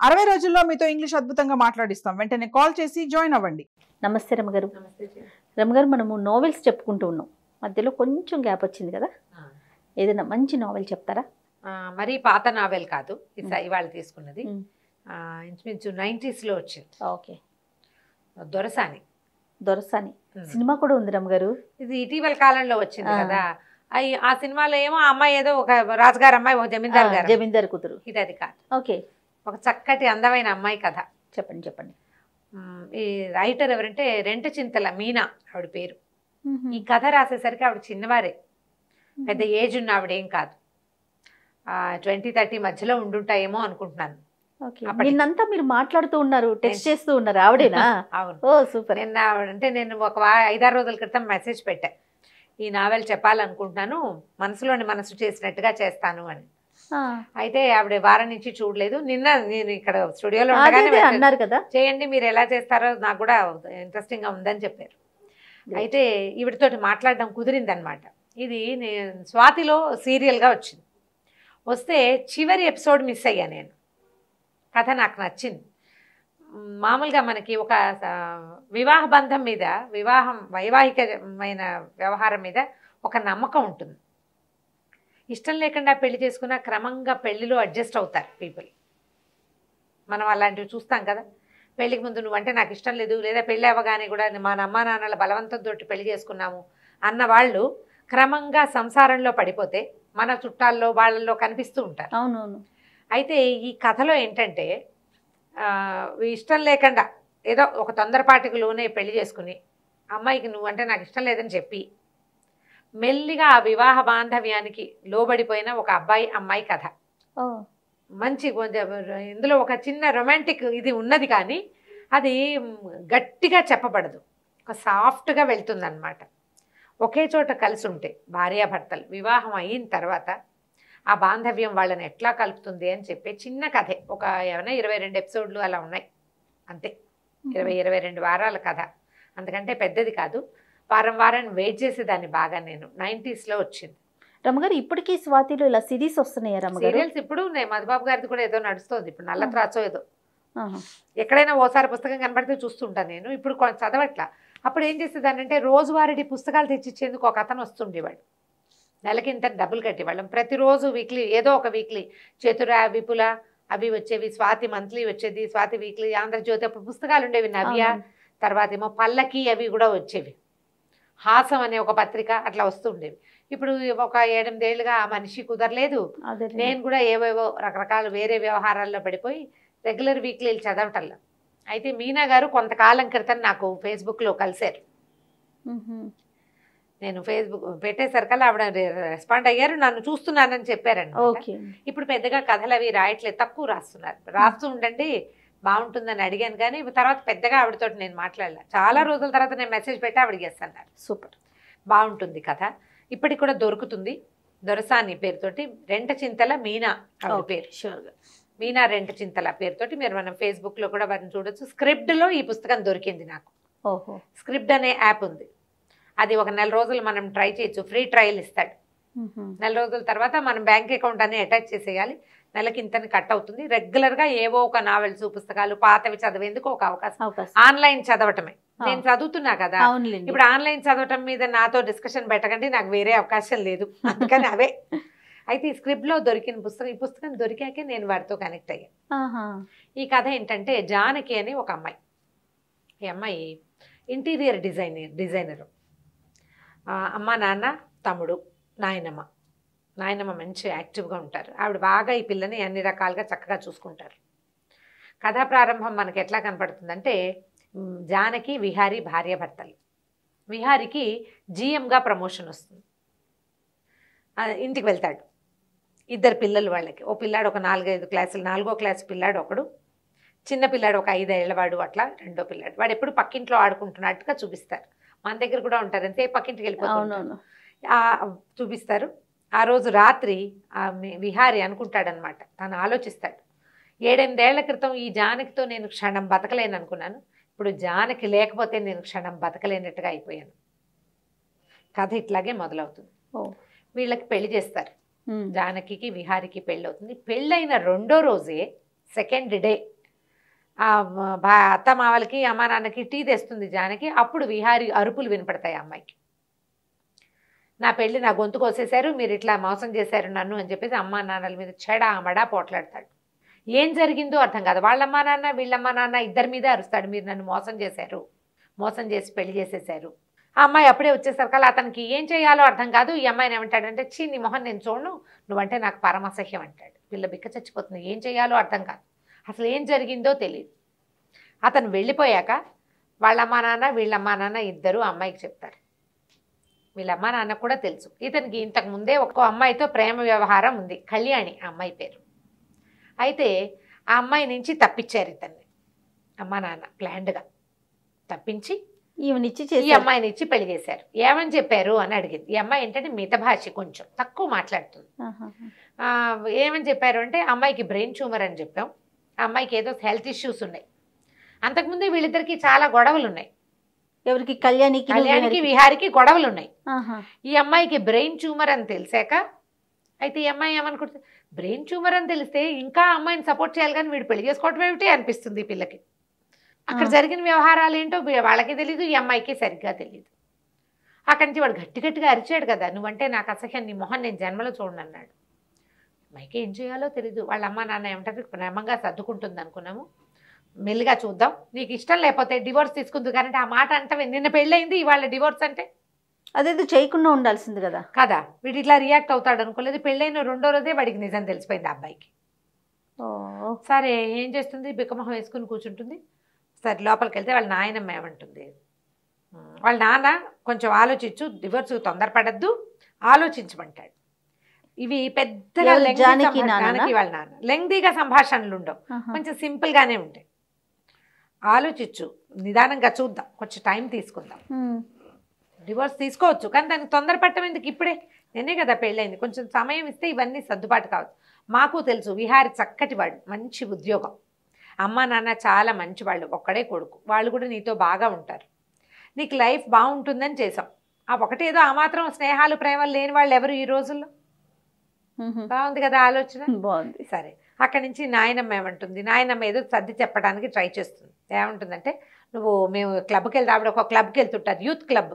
60 రోజుల్లో మీతో ఇంగ్లీష్ అద్భుతంగా మాట్లాడిస్తాం. వెంటనే కాల్ చేసి జాయిన్ అవ్వండి. నమస్తే రమగారు. రమగారు, మనము నోవెల్స్ చెప్పుకుంటూ ఉన్నాం, మధ్యలో కొంచెం గ్యాప్ వచ్చింది కదా, ఏదైనా మంచి నావెల్ చెప్తారా? మరీ పాత నావెల్ కాదు, ఇవాళ తీసుకున్నది ఇంచుమించు 90s లో వచ్చింది. ఓకే. దొరసాని. దొరసాని సినిమా కూడా ఉంది రమగారు. ఇది ఇటీవల కాలంలో వచ్చింది కదా. ఆ సినిమాలో ఏమో ఆ అమ్మాయి ఏదో ఒక రాజుగారు అమ్మాయి, ఒక జమీందారు కూతురు. ఇది అది కాదు. ఓకే. ఒక చక్కటి అందమైన అమ్మాయి కథ. చెప్పండి చెప్పండి. ఈ రైటర్ ఎవరంటే రెంటచింతల మీనా ఆవిడ పేరు. ఈ కథ రాసేసరికి ఆవిడ చిన్నవారే, పెద్ద ఏజ్ ఉన్న ఆవిడేం కాదు. 20-30 మధ్యలో ఉండుంటాయేమో అనుకుంటున్నాను. నిన్నంతా మీరు మాట్లాడుతూ ఉన్నారు, టెక్స్ట్ చేస్తూ ఉన్నారు, ఆవిడేనా? అవును. ఓ సూపర్. నేను ఒక 5-6 రోజుల క్రితం మెసేజ్ పెట్టా, ఈ నావెల్ చెప్పాలనుకుంటున్నాను, మనసులోని మనసు చేసినట్టుగా చేస్తాను అని. అయితే ఆవిడ వారం నుంచి చూడలేదు. నిన్న నేను ఇక్కడ స్టూడియోలో అన్నారు కదా, చేయండి మీరు ఎలా చేస్తారో నాకు కూడా ఇంట్రెస్టింగ్ గా ఉందని చెప్పారు. అయితే ఈవిడతోటి మాట్లాడడం కుదిరిందనమాట. ఇది స్వాతిలో సీరియల్గా వచ్చింది. వస్తే చివరి ఎపిసోడ్ మిస్ అయ్యా నేను. కథ నాకు నచ్చింది. మామూలుగా మనకి ఒక వివాహ బంధం మీద, వైవాహికమైన వ్యవహారం మీద ఒక నమ్మకం ఉంటుంది. ఇష్టం లేకుండా పెళ్లి చేసుకున్న క్రమంగా పెళ్లిలో అడ్జస్ట్ అవుతారు పీపుల్. మనం అలాంటివి చూస్తాం కదా. పెళ్లికి ముందు నువ్వంటే నాకు ఇష్టం లేదు, లేదా పెళ్ళి అవ్వగానే కూడా మా అమ్మా నాన్నల బలవంతంతో పెళ్లి చేసుకున్నాము అన్న వాళ్ళు క్రమంగా సంసారంలో పడిపోతే మన చుట్టాల్లో వాళ్ళల్లో కనిపిస్తూ ఉంటారు. అవునవును. అయితే ఈ కథలో ఏంటంటే ఇష్టం లేకుండా ఏదో ఒక తొందరపాటికి లోనే పెళ్లి చేసుకుని అమ్మాయికి నువ్వంటే నాకు ఇష్టం లేదని చెప్పి మెల్లిగా ఆ వివాహ బాంధవ్యానికి లోబడిపోయిన ఒక అబ్బాయి అమ్మాయి కథ. మంచి ఇందులో ఒక చిన్న రొమాంటిక్ ఇది ఉన్నది, కానీ అది గట్టిగా చెప్పబడదు, ఒక సాఫ్ట్గా వెళ్తుంది అనమాట. ఒకే చోట కలిసి ఉంటే భార్యాభర్తలు వివాహం అయిన తర్వాత ఆ బాంధవ్యం వాళ్ళని ఎట్లా కలుపుతుంది అని చెప్పే చిన్న కథే. ఒక ఏమైనా 22 ఎపిసోడ్లు అలా ఉన్నాయి అంతే. 20-22 వారాల కథ, అందుకంటే పెద్దది కాదు. వారం వారం వెయిట్ చేసేదాన్ని బాగా నేను. 90s లో వచ్చింది. రమగారు, ఇప్పటికీ స్వాతిలో ఇలా సిరీస్ వస్తున్నాయా రమగారు? సీరియల్స్ ఇప్పుడు మధుబాబు గారిది కూడా ఏదో నడుస్తుంది ఇప్పుడు, నల్ల త్రాచో ఏదో. ఎక్కడైనా ఓసారి పుస్తకం కనబడితే చూస్తుంటాను నేను. ఇప్పుడు చదవట్లా. అప్పుడు ఏం చేసేదాన్ని అంటే రోజువారీ పుస్తకాలు తెచ్చిచ్చేందుకు ఒక అతను వస్తుండేవాడు. నెలకి ఇంత డబ్బులు కట్టేవాళ్ళం. ప్రతిరోజు వీక్లీ ఏదో ఒక వీక్లీ చతుర, విపుల అవి వచ్చేవి, స్వాతి మంత్లీ వచ్చేది, స్వాతి వీక్లీ, ఆంధ్రజ్యోతి, అప్పుడు పుస్తకాలు ఉండేవి, నవ్య, తర్వాత ఏమో పల్లకి అవి కూడా వచ్చేవి, హాసం అనే ఒక పత్రిక అట్లా వస్తూ ఉండేవి. ఇప్పుడు ఒక 8 ఏళ్ళుగా ఆ మనిషి కుదరలేదు. నేను కూడా ఏవేవో రకరకాల వేరే వ్యవహారాల్లో పడిపోయి రెగ్యులర్ వీక్లీలు చదవటంలో. అయితే మీనా గారు కొంతకాలం క్రితం నాకు ఫేస్బుక్లో కలిశారు. నేను ఫేస్బుక్ పెట్టేసరికల్లా ఆవిడ రెస్పాండ్ అయ్యారు, నన్ను చూస్తున్నానని చెప్పారండి. ఇప్పుడు పెద్దగా కథలు అవి రాయట్లేదు, తక్కువ రాస్తున్నారు. రాస్తూ ఉండండి బాగుంటుందని అడిగాను, కానీ తర్వాత పెద్దగా ఆవిడతో నేను మాట్లాడలే. చాలా రోజుల తర్వాత నేను మెసేజ్ పెట్టి ఆవిడకి అన్నారు. సూపర్, బాగుంటుంది కథ, ఇప్పటికి కూడా దొరుకుతుంది. దొరసాని పేరుతోటి, రెంటచింతల మీనా ఆవిడ పేరు. మీనా రెంటచింతల పేరుతోటి మీరు మనం ఫేస్బుక్లో కూడా వారిని చూడొచ్చు. స్క్రిప్ట్లో ఈ పుస్తకం దొరికింది నాకు. స్క్రిప్ట్ అనే యాప్ ఉంది, అది ఒక 4 రోజులు మనం ట్రై చేయొచ్చు, ఫ్రీ ట్రయల్ ఇస్తాడు. 4 రోజుల తర్వాత మనం బ్యాంక్ అకౌంట్ అన్ని అటాచ్ చేసేయాలి. నెలకి ఇంతని కట్ అవుతుంది. రెగ్యులర్గా ఏవో ఒక నావెల్స్, పుస్తకాలు పాతవి చదివేందుకు ఒక అవకాశం. ఆన్లైన్ చదవటమే, నేను చదువుతున్నా కదా. ఇప్పుడు ఆన్లైన్ చదవటం మీద నాతో డిస్కషన్ పెట్టకండి, నాకు వేరే అవకాశం లేదు, అందుకని అవే. అయితే ఈ స్క్రిప్ట్లో దొరికిన పుస్తకం, ఈ పుస్తకం దొరికాకే నేను వారితో కనెక్ట్ అయ్యాను. ఈ కథ ఏంటంటే జానకి అని ఒక అమ్మాయి. ఈ అమ్మాయి ఇంటీరియర్ డిజైనరు. అమ్మ, నాన్న, తమ్ముడు, నాయనమ్మ మంచి యాక్టివ్గా ఉంటారు. ఆవిడ బాగా ఈ పిల్లని అన్ని రకాలుగా చక్కగా చూసుకుంటారు. కథా ప్రారంభం మనకి ఎట్లా కనపడుతుందంటే, జానకి విహారీ భార్యాభర్తలు. విహారీకి GMగా ప్రమోషన్ వస్తుంది. ఇంటికి వెళ్తాడు. 2 పిల్లలు వాళ్ళకి. ఓ పిల్లాడు ఒక 4-5 క్లాసులు, 4వ క్లాసు పిల్లాడు ఒకడు, చిన్న పిల్లాడు ఒక 5 ఏళ్లవాడు, అట్లా 2వ పిల్లాడు. వాడు ఎప్పుడు పక్కింట్లో ఆడుకుంటున్నట్టుగా చూపిస్తారు. మన దగ్గర కూడా ఉంటారు, అంతే పక్కింటికి వెళ్ళిపోతారు చూపిస్తారు. ఆ రోజు రాత్రి విహారి అనుకుంటాడనమాట, తను ఆలోచిస్తాడు, 7-8 ఏళ్ల క్రితం ఈ జానకితో నేను క్షణం బతకలేను అనుకున్నాను, ఇప్పుడు జానకి లేకపోతే నేను క్షణం బతకలేనట్టుగా అయిపోయాను. కథ ఇట్లాగే మొదలవుతుంది. వీళ్ళకి పెళ్లి చేస్తారు. జానకి విహారికి పెళ్ళి అవుతుంది. పెళ్ళైన 2వ రోజే, సెకండ్ డే అత్త మావలకి అమ్మ నాన్నకి టీ తెస్తుంది జానకి. అప్పుడు విహారీ అరుపులు వినపడతాయి అమ్మాయికి. నా పెళ్ళి నా గొంతు కోసేశారు, మీరు ఇట్లా మోసం చేశారు నన్ను అని చెప్పేసి అమ్మా నాన్నల మీద చెడామడా పోట్లాడతాడు. ఏం జరిగిందో అర్థం కాదు. వాళ్ళమ్మా నాన్న వీళ్ళమ్మా నాన్న ఇద్దరి మీద అరుస్తాడు, మీరు నన్ను మోసం చేశారు, మోసం చేసి పెళ్లి చేసేశారు. ఆ అమ్మాయి అప్పుడే వచ్చేసరికల్లా అతనికి ఏం చేయాలో అర్థం కాదు. ఈ అమ్మాయిని ఏమంటాడంటే, చీ నీ మొహం నేను చూడను, నువ్వంటే నాకు పరమసహ్యం అంటాడు. పిల్ల బిక్క చచ్చిపోతుంది, ఏం చేయాలో అర్థం కాదు, అసలు ఏం జరిగిందో తెలియదు. అతను వెళ్ళిపోయాక వాళ్ళమ్మా నాన్న వీళ్ళమ్మా నాన్న ఇద్దరు అమ్మాయికి చెప్తారు. వీళ్ళమ్మా నాన్న కూడా తెలుసు ఇతనికి ఇంతకు ముందే ఒక అమ్మాయితో ప్రేమ వ్యవహారం ఉంది, కళ్యాణి ఆ అమ్మాయి పేరు. అయితే ఆ అమ్మాయి నుంచి తప్పించారు ఇతన్ని అమ్మా నాన్న ప్లాన్డ్గా తప్పించి ఈ అమ్మాయిని ఇచ్చి పెళ్లి చేశారు. ఏమని చెప్పారు అని అడిగింది. ఈ అమ్మాయి ఏంటంటే మితభాషి, కొంచెం తక్కువ మాట్లాడుతుంది. ఏమని చెప్పారు అంటే, అమ్మాయికి బ్రెయిన్ ట్యూమర్ అని చెప్పాం, అమ్మాయికి ఏదో హెల్త్ ఇష్యూస్ ఉన్నాయి. అంతకుముందే వీళ్ళిద్దరికి చాలా గొడవలు ఉన్నాయి. ఎవరికి? కళ్యాణికి విహారికి గొడవలు ఉన్నాయి. ఈ అమ్మాయికి బ్రెయిన్ ట్యూమర్ అని తెలిసాక అయితే ఈ అమ్మాయి ఏమనుకుంటుంది, బ్రెయిన్ ట్యూమర్ అని తెలిస్తే ఇంకా అమ్మాయిని సపోర్ట్ చేయాలి కానీ వీడు పెళ్లి చేసుకోవటం ఏమిటి అనిపిస్తుంది ఈ పిల్లకి. అక్కడ జరిగిన వ్యవహారాలు ఏంటో వాళ్ళకి తెలీదు, ఈ అమ్మాయికి సరిగ్గా తెలియదు. అక్కడి నుంచి వాడు గట్టి గట్టిగా అరిచాడు కదా, నువ్వంటే నాకు అసహ్యం, నీ మొహం నేను జన్మలో చూడను అన్నాడు. అమ్మాయికి ఏం చేయాలో తెలీదు. వాళ్ళ అమ్మ నాన్న ఏమంటారు, ప్రేమంగా సర్దుకుంటుంది అనుకున్నాము, మెల్లిగా చూద్దాం, నీకు ఇష్టం లేకపోతే డివోర్స్ తీసుకుంది. కానీ ఆ మాట అంటే నిన్న పెళ్ళయింది, ఇవాళ డివోర్స్ అంటే అదేదో చేయకుండా ఉండాల్సింది కదా కదా. వీడు ఇట్లా రియాక్ట్ అవుతాడు అనుకోలేదు. పెళ్ళైన 2వ రోజే వాడికి నిజం తెలిసిపోయింది అబ్బాయికి. సరే ఏం చేస్తుంది, బిక్కమొహం వేసుకుని కూర్చుంటుంది. సరే లోపలికి వెళ్తే వాళ్ళ నాయనమ్మ ఏమంటుంది, వాళ్ళ నాన్న కొంచెం ఆలోచించు, డివోర్స్ తొందరపడద్దు, ఆలోచించమంటాడు. ఇవి పెద్దగా జానకి వాళ్ళ నాన్న లెంగ్దీగా సంభాషణలు ఉండవు, కొంచెం సింపుల్గానే ఉంటాయి. ఆలోచించు, నిదానంగా చూద్దాం, కొంచెం టైం తీసుకుందాం, డివోర్స్ తీసుకోవచ్చు కానీ దానికి తొందరపడటం ఎందుకు, ఇప్పుడే నేనే కదా పెళ్ళైంది, కొంచెం సమయం ఇస్తే ఇవన్నీ సర్దుబాటు కావచ్చు. మాకు తెలుసు విహారి చక్కటి వాడు, మంచి ఉద్యోగం, అమ్మ నాన్న చాలా మంచివాళ్ళు, ఒక్కడే కొడుకు, వాళ్ళు కూడా నీతో బాగా ఉంటారు, నీకు లైఫ్ బాగుంటుందని చేసాం. ఆ ఒకటేదో ఆ మాత్రం స్నేహాలు ప్రేమలు లేని వాళ్ళు ఎవరు ఈ రోజుల్లో. బాగుంది కదా ఆలోచన, బాగుంది. సరే అక్కడి నుంచి నాయనమ్మ ఏమంటుంది, నాయనమ్మ ఏదో సర్ది చెప్పడానికి ట్రై చేస్తుంది. ఏమంటుందంటే, మేము క్లబ్కి వెళ్తే, ఆవిడ ఒక క్లబ్కి వెళ్తుంటారు, యూత్ క్లబ్,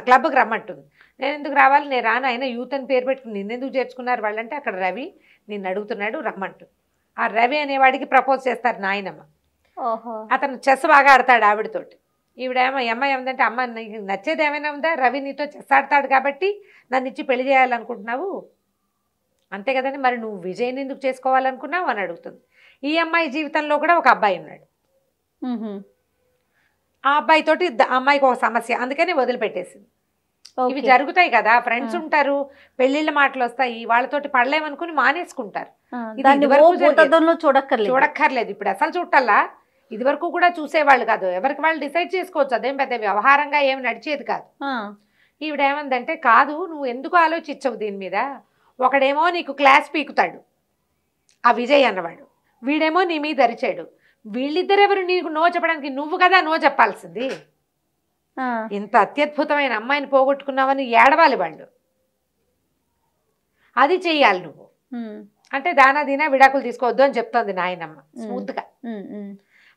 క్లబ్కి రమ్మంటుంది. నేను ఎందుకు రావాలి, నేను రాను, అయినా యూత్ అని పేరు పెట్టుకుని నిన్నెందుకు చేర్చుకున్నారు వాళ్ళంటే, అక్కడ రవి నిన్ను అడుగుతున్నాడు రమ్మంటుంది. ఆ రవి అనేవాడికి ప్రపోజ్ చేస్తారు నాయనమ్మ. అతను చెస్ బాగా ఆడతాడు ఆవిడతోటి. ఈవిడేమో అమ్మాయి ఏమందంటే, అమ్మ నీకు నచ్చేది ఏమైనా ఉందా, రవి నీతో చెస్ ఆడతాడు కాబట్టి నన్ను ఇచ్చి పెళ్లి చేయాలనుకుంటున్నావు అంతే కదండి, మరి నువ్వు విజయ్ని ఎందుకు చేసుకోవాలనుకున్నావు అని అడుగుతుంది. ఈ అమ్మాయి జీవితంలో కూడా ఒక అబ్బాయి ఉన్నాడు. ఆ అబ్బాయితోటి అమ్మాయికి ఒక సమస్య, అందుకని వదిలిపెట్టేసింది. ఇవి జరుగుతాయి కదా, ఫ్రెండ్స్ ఉంటారు, పెళ్లిళ్ళ మాటలు వస్తాయి, వాళ్ళతోటి పడలేమనుకుని మానేసుకుంటారు. చూడక్కర్లేదు, ఇప్పుడు అసలు చూడాలా, ఇది వరకు కూడా చూసేవాళ్ళు కాదు, ఎవరికి వాళ్ళు డిసైడ్ చేసుకోవచ్చు, అదేం పెద్ద వ్యవహారంగా ఏమి నడిచేది కాదు. ఈవిడేమందంటే, కాదు నువ్వు ఎందుకు ఆలోచించవు దీని మీద, ఒకడేమో నీకు క్లాస్ పీకుతాడు ఆ విజయ్ అన్నవాడు, వీడేమో నీ మీద అరిచాడు, వీళ్ళిద్దరెవరు నీకు నో చెప్పడానికి, నువ్వు కదా నో చెప్పాల్సింది. ఇంత అత్యద్భుతమైన అమ్మాయిని పోగొట్టుకున్నావని ఏడవాలి వాళ్ళు, అది చెయ్యాలి నువ్వు అంటే, దానా దీనా విడాకులు తీసుకోవద్దు అని చెప్తోంది నాయనమ్మ స్మూత్గా.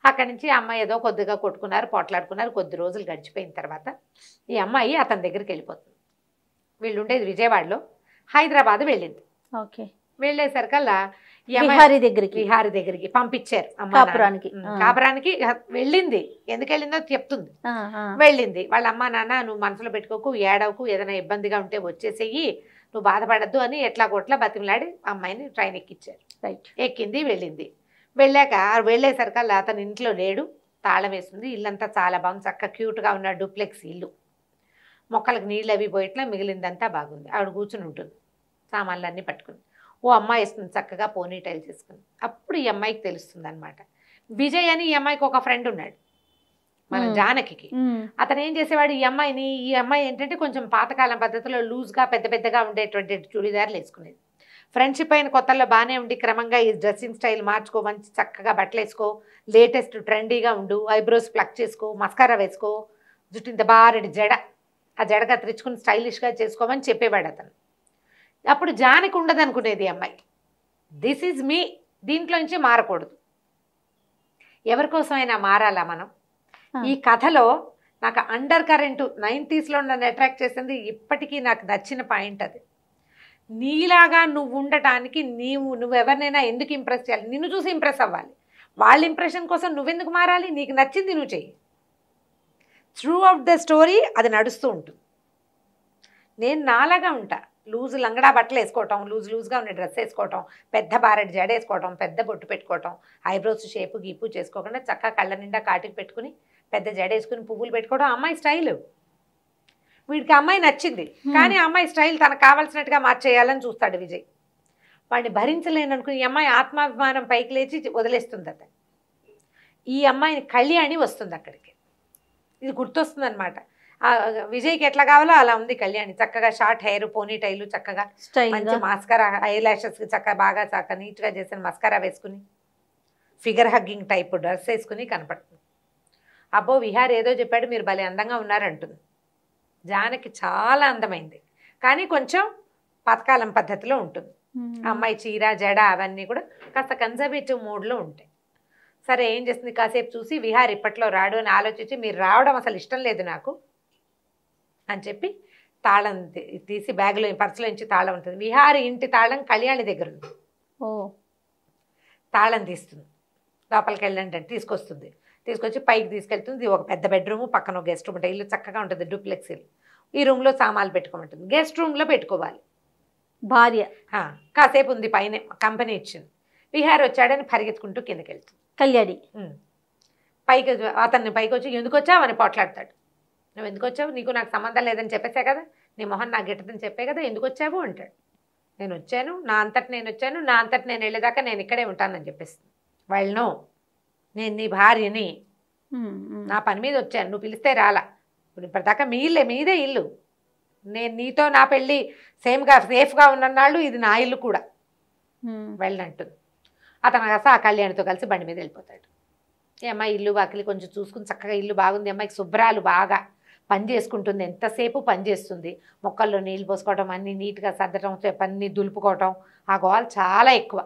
అక్కడి నుంచి అమ్మాయి ఏదో కొద్దిగా కొట్టుకున్నారు, పోట్లాడుకున్నారు. కొద్ది రోజులు గడిచిపోయిన తర్వాత ఈ అమ్మాయి అతని దగ్గరికి వెళ్ళిపోతుంది. వీళ్ళు ఉండేది విజయవాడలో, హైదరాబాద్ వెళ్ళింది. వెళ్ళేసరికల్లా విహారీ దగ్గరికి పంపించారు. కాపురానికి వెళ్ళింది, ఎందుకు వెళ్ళిందో చెప్తుంది. వెళ్ళింది, వాళ్ళ అమ్మ నాన్న నువ్వు మనసులో పెట్టుకోకు, ఏడవకు, ఏదైనా ఇబ్బందిగా ఉంటే వచ్చేసేయి, నువ్వు బాధపడద్దు అని ఎట్లా కొట్లా బతిమలాడి అమ్మాయిని ట్రైన్ ఎక్కించారు. ఎక్కింది, వెళ్ళింది. వెళ్ళేసరికల్లా అతను ఇంట్లో లేడు, తాళం వేస్తుంది. ఇల్లంతా చాలా బాగుంది, చక్కగా క్యూట్గా ఉన్న డూప్లెక్స్ ఇల్లు, మొక్కలకు నీళ్ళు అవి పోయిట్లా, మిగిలిందంతా బాగుంది. ఆవిడ కూర్చుని ఉంటుంది సామాన్లన్నీ పట్టుకుని. ఓ అమ్మాయి వేస్తుంది చక్కగా పోనీ టైల్ చేసుకుని. అప్పుడు ఈ అమ్మాయికి తెలుస్తుంది అనమాట, విజయ్ అని ఈ అమ్మాయికి ఒక ఫ్రెండ్ ఉన్నాడు మన జానకి. అతను ఏం చేసేవాడు, ఈ అమ్మాయి ఏంటంటే కొంచెం పాతకాలం పద్ధతిలో లూజ్గా పెద్ద పెద్దగా ఉండేటువంటి చుడిదార్లు వేసుకునేది. ఫ్రెండ్షిప్ అయిన కొత్తల్లో బాగానే ఉండి క్రమంగా ఈ డ్రెస్సింగ్ స్టైల్ మార్చుకో, మంచి చక్కగా బట్టలు వేసుకో, లేటెస్ట్ ట్రెండీగా ఉండు, ఐబ్రోస్ ప్లక్ చేసుకో, మస్కారా వేసుకో, జుట్టు ఇంత బారెడి జడ, ఆ జడ కత్తిరించుకుని స్టైలిష్గా చేసుకోమని చెప్పేవాడు అతను. అప్పుడు జానకి ఉండదు అనుకునేది అమ్మాయి, దిస్ ఈజ్ మీ, దీంట్లో నుంచి మారకూడదు, ఎవరికోసమైనా మారాలా మనం? ఈ కథలో నాకు అండర్ కరెంట్ 90s లో నన్ను అట్రాక్ట్ చేసింది, ఇప్పటికీ నాకు నచ్చిన పాయింట్ అది. నీలాగా నువ్వు ఉండటానికి నువ్వెవరినైనా ఎందుకు ఇంప్రెస్ చేయాలి? నిన్ను చూసి ఇంప్రెస్ అవ్వాలి. వాళ్ళ ఇంప్రెషన్ కోసం నువ్వెందుకు మారాలి? నీకు నచ్చింది నువ్వు చెయ్యి. త్రూ అవుట్ ద స్టోరీ అది నడుస్తూ ఉంటుంది. నేను నాలాగా ఉంటా, లూజ్ లంగడా బట్టలు వేసుకోవటం, లూజ్గా ఉండే డ్రెస్ వేసుకోవటం, పెద్ద బారెడ్ జడ వేసుకోవటం, పెద్ద బొట్టు పెట్టుకోవటం, ఐబ్రోస్ షేపు గీపు చేసుకోకుండా చక్కగా కళ్ళ నిండా కాటికి పెట్టుకుని పెద్ద జడ వేసుకుని పువ్వులు పెట్టుకోవడం అమ్మాయి స్టైల్. వీడికి అమ్మాయి నచ్చింది, కానీ అమ్మాయి స్టైల్ తనకు కావాల్సినట్టుగా మార్చేయాలని చూస్తాడు విజయ్. వాడిని భరించలేను అనుకుని ఈ అమ్మాయి ఆత్మాభిమానం పైకి లేచి వదిలేస్తుంది అతను. ఈ అమ్మాయిని కళ్యాణి వస్తుంది అక్కడికి. ఇది గుర్తొస్తుంది అనమాట. విజయ్కి ఎట్లా కావాలో అలా ఉంది కళ్యాణి. చక్కగా షార్ట్ హెయిర్, పోనీ టైలు, చక్కగా మంచి మాస్కారా, ఐ లాషెస్ చక్కగా బాగా చక్కగా నీట్గా చేసిన మస్కారా వేసుకుని ఫిగర్ హగ్గింగ్ టైప్ డ్రెస్ వేసుకుని కనపడుతుంది. అబ్బో విహార్ ఏదో చెప్పాడు, మీరు భలే అందంగా ఉన్నారంటుంది. జానకి చాలా అందమైంది, కానీ కొంచెం పథకాలం పద్ధతిలో ఉంటుంది. అమ్మాయి చీర జడ అవన్నీ కూడా కాస్త కన్జర్వేటివ్ మోడ్లో ఉంటాయి. సరే ఏం చేస్తుంది, కాసేపు చూసి విహార్ ఇప్పట్లో రాడు అని ఆలోచించి, మీరు రావడం అసలు ఇష్టం లేదు నాకు అని చెప్పి తాళం తీసి బ్యాగ్లో పర్సులో నుంచి తాళం ఉంటుంది. విహారి ఇంటి తాళం కళ్యాణి దగ్గర ఉంది. తాళం తీస్తుంది, లోపలికి వెళ్ళండి అంటే తీసుకొస్తుంది. తీసుకొచ్చి పైకి తీసుకెళ్తుంది. ఒక పెద్ద బెడ్రూము, పక్కన ఒక గెస్ట్ రూమ్ ఉంటుంది. ఇల్లు చక్కగా ఉంటుంది, డూప్లెక్స్ ఇల్లు. ఈ రూమ్లో సామాన్లు పెట్టుకోమంటుంది. గెస్ట్ రూమ్లో పెట్టుకోవాలి భార్య. కాసేపు ఉంది, పైన కంపెనీ ఇచ్చింది. విహార్ వచ్చాడని పరిగెత్తుకుంటూ కిందకి వెళ్తుంది కళ్యాణి. పైకి అతన్ని పైకి వచ్చి ఎందుకు వచ్చావు అని పోట్లాడతాడు. నువ్వు ఎందుకు వచ్చావు, నీకు నాకు సంబంధం లేదని చెప్పేసా కదా, నీ మొహన్ నాకు గిట్టదని చెప్పే కదా, ఎందుకు వచ్చావు అంటాడు. నేను వచ్చాను, నా అంతటి నేను వచ్చాను, నా అంతటి నేను వెళ్ళేదాకా నేను ఇక్కడే ఉంటానని చెప్పేస్తుంది. వాళ్ళను నేను నీ భార్యని, నా పని మీద వచ్చాను, నువ్వు పిలిస్తే రాలా, ఇప్పుడు ఇప్పటిదాకా మీదే ఇల్లు, నేను నీతో నా పెళ్ళి సేఫ్గా ఉన్ననాళ్ళు ఇది నా ఇల్లు కూడా వెళ్ళంటుంది. అతను కాస్త ఆ కళ్యాణితో కలిసి బండి మీద వెళ్ళిపోతాడు. ఈ అమ్మాయి ఇల్లు వాకిలి కొంచెం చూసుకుని చక్కగా ఇల్లు బాగుంది, అమ్మాయికి శుభ్రాలు బాగా పని చేసుకుంటుంది, ఎంతసేపు పని చేస్తుంది. మొక్కల్లో నీళ్ళు పోసుకోవడం, అన్నీ నీట్గా సర్దటం, పని దులుపుకోవటం, ఆ గోల్ చాలా ఎక్కువ.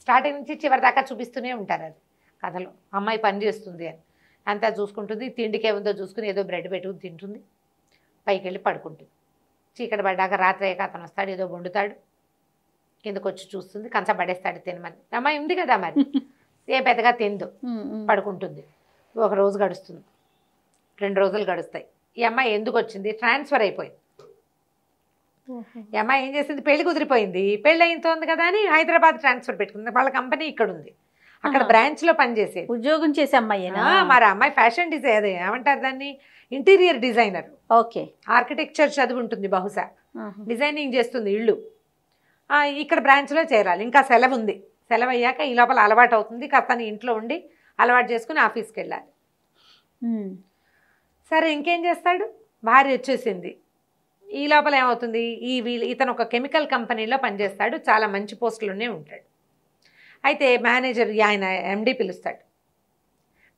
స్టార్టింగ్ నుంచి చివరి దాకా చూపిస్తూనే ఉంటారు అది కథలో. అమ్మాయి పని చేస్తుంది అని అంతా చూసుకుంటుంది. తిండికి ఏముందో చూసుకుని ఏదో బ్రెడ్ పెట్టుకుని తింటుంది, పైకి వెళ్ళి పడుకుంటుంది. చీకటి పడ్డాక రాత్రి అయ్యాక అతను వస్తాడు, ఏదో వండుతాడు, కిందకు వచ్చి చూస్తుంది, కంచం పడేస్తాడు తినమని. అమ్మాయి ఉంది కదా మరి, ఏ పెద్దగా తిందు, పడుకుంటుంది. ఒక రోజు గడుస్తుంది, 2 రోజులు గడుస్తాయి. ఈ అమ్మాయి ఎందుకు వచ్చింది, ట్రాన్స్ఫర్ అయిపోయింది. ఈ అమ్మాయి ఏం చేసింది, పెళ్లి కుదిరిపోయింది, పెళ్ళి అయిపోతుంది కదా అని హైదరాబాద్ ట్రాన్స్ఫర్ పెట్టుకుంది. వాళ్ళ కంపెనీ ఇక్కడ ఉంది, అక్కడ బ్రాంచ్లో పనిచేసేది, ఉద్యోగం చేసే అమ్మాయి. మరి అమ్మాయి ఫ్యాషన్ డిజైన్, ఏమంటారు దాన్ని, ఇంటీరియర్ డిజైనర్. ఓకే, ఆర్కిటెక్చర్ చదువు ఉంటుంది బహుశా, డిజైనింగ్ చేస్తుంది ఇళ్ళు. ఇక్కడ బ్రాంచ్లో చేరాలి. ఇంకా సెలవు ఉంది, సెలవు అయ్యాక ఈ లోపల అలవాటు అవుతుంది, కాస్త ఇంట్లో ఉండి అలవాటు చేసుకుని ఆఫీస్కి వెళ్ళాలి. సరే ఇంకేం చేస్తాడు, భార్య వచ్చేసింది. ఈ లోపల ఏమవుతుంది, ఇతను ఒక కెమికల్ కంపెనీలో పనిచేస్తాడు, చాలా మంచి పోస్టులోనే ఉంటాడు. అయితే మేనేజర్ ఆయన ఎండి పిలుస్తాడు,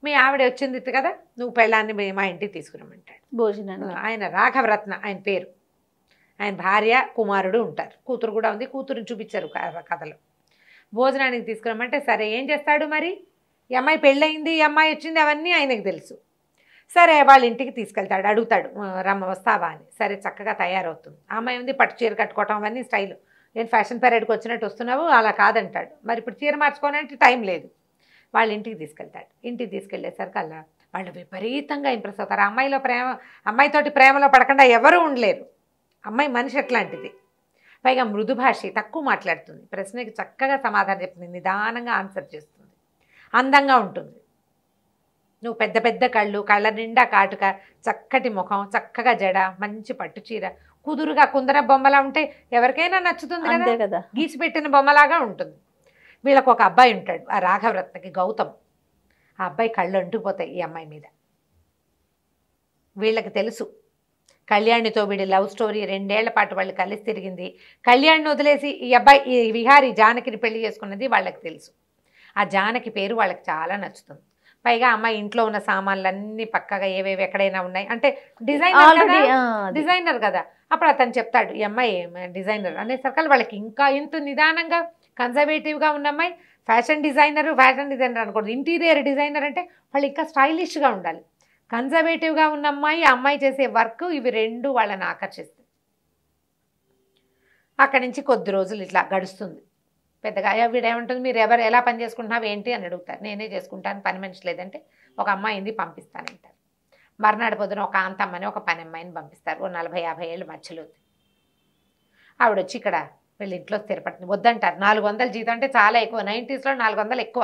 మీ ఆవిడ వచ్చింది కదా, నువ్వు పెళ్ళాన్ని మా ఇంటికి తీసుకురమ్మంటాడు భోజనాన్ని. ఆయన రాఘవరత్న ఆయన పేరు. ఆయన భార్య కుమారుడు ఉంటారు, కూతురు కూడా ఉంది, కూతురుని చూపించారు కథలో. భోజనానికి తీసుకురమ్మంటే సరే ఏం చేస్తాడు మరి, ఈ అమ్మాయి పెళ్ళయింది, ఈ అమ్మాయి వచ్చింది, అవన్నీ ఆయనకు తెలుసు. సరే వాళ్ళ ఇంటికి తీసుకెళ్తాడు, అడుగుతాడు రమ్మ వస్తావా అని. సరే చక్కగా తయారవుతుంది. ఆ అమ్మాయి ఉంది, పట్టు చీర కట్టుకోవటం అవన్నీ స్టైలు. నేను ఫ్యాషన్ పరేడ్కి వచ్చినట్టు వస్తున్నావు, అలా కాదంటాడు. మరి ఇప్పుడు చీర మార్చుకోవాలంటే టైం లేదు. వాళ్ళ ఇంటికి తీసుకెళ్తాడు. ఇంటికి తీసుకెళ్లేసరికి అలా వాళ్ళు విపరీతంగా ఇంప్రెస్ అవుతారు. అమ్మాయితోటి ప్రేమలో పడకుండా ఎవరూ ఉండలేరు. అమ్మాయి మనిషి ఎట్లాంటిది, పైగా మృదు భాషి, తక్కువ మాట్లాడుతుంది, ప్రశ్నకి చక్కగా సమాధానం చెప్తుంది, నిదానంగా ఆన్సర్ చేస్తుంది, అందంగా ఉంటుంది. నువ్వు పెద్ద పెద్ద కళ్ళు, కళ్ళ నిండా కాటుక, చక్కటి ముఖం, చక్కగా జడ, మంచి పట్టు చీర, కుదురుగా కుందర బొమ్మలా ఉంటే ఎవరికైనా నచ్చుతుంది కదా, గీసి పెట్టిన బొమ్మలాగా ఉంటుంది. వీళ్ళకు ఒక అబ్బాయి ఉంటాడు, ఆ రాఘవరత్నకి, గౌతమ్. ఆ అబ్బాయి కళ్ళు అంటుకుపోతాయి ఈ అమ్మాయి మీద. వీళ్ళకి తెలుసు కళ్యాణితో వీడి లవ్ స్టోరీ, 2 ఏళ్ల పాటు వాళ్ళు కలిసి తిరిగింది. కళ్యాణ్ని వదిలేసి ఈ అబ్బాయి, ఈ విహారి జానకిని పెళ్లి చేసుకున్నది వాళ్ళకి తెలుసు. ఆ జానకి పేరు వాళ్ళకి చాలా నచ్చుతుంది. పైగా అమ్మాయి ఇంట్లో ఉన్న సామాన్లన్నీ పక్కగా ఏవేవి ఎక్కడైనా ఉన్నాయి అంటే డిజైనర్ కదా. అప్పుడు అతను చెప్తాడు, ఈ అమ్మాయి డిజైనర్ అనేసరికి వాళ్ళకి ఇంకా ఎంత నిదానంగా కన్జర్వేటివ్గా ఉన్న అమ్మాయి ఫ్యాషన్ డిజైనర్ అనుకోండి, ఇంటీరియర్ డిజైనర్ అంటే వాళ్ళు ఇంకా స్టైలిష్గా ఉండాలి. కన్జర్వేటివ్గా ఉన్న అమ్మాయి, ఆ అమ్మాయి చేసే వర్క్, ఇవి రెండు వాళ్ళని ఆకర్షిస్తాయి. అక్కడి నుంచి కొద్ది రోజులు ఇట్లా గడుస్తుంది. పెద్దగా వీడేమంటుంది, మీరు ఎలా పని చేసుకుంటున్నావు ఏంటి అని అడుగుతారు. నేనే చేసుకుంటాను, పని మనిషి లేదంటే ఒక అమ్మాయింది పంపిస్తానంటారు. మర్నాడు పొద్దున ఒక కాంతమ్మని ఒక పని అమ్మాయిని పంపిస్తారు. ఓ 40-50 ఏళ్ళు మధ్యలో. ఆవిడ వచ్చి ఇక్కడ వీళ్ళ ఇంట్లో స్థిరపడుతుంది. వద్దంటారు. 400 జీతం అంటే చాలా ఎక్కువ. 90s లో 400 ఎక్కువ.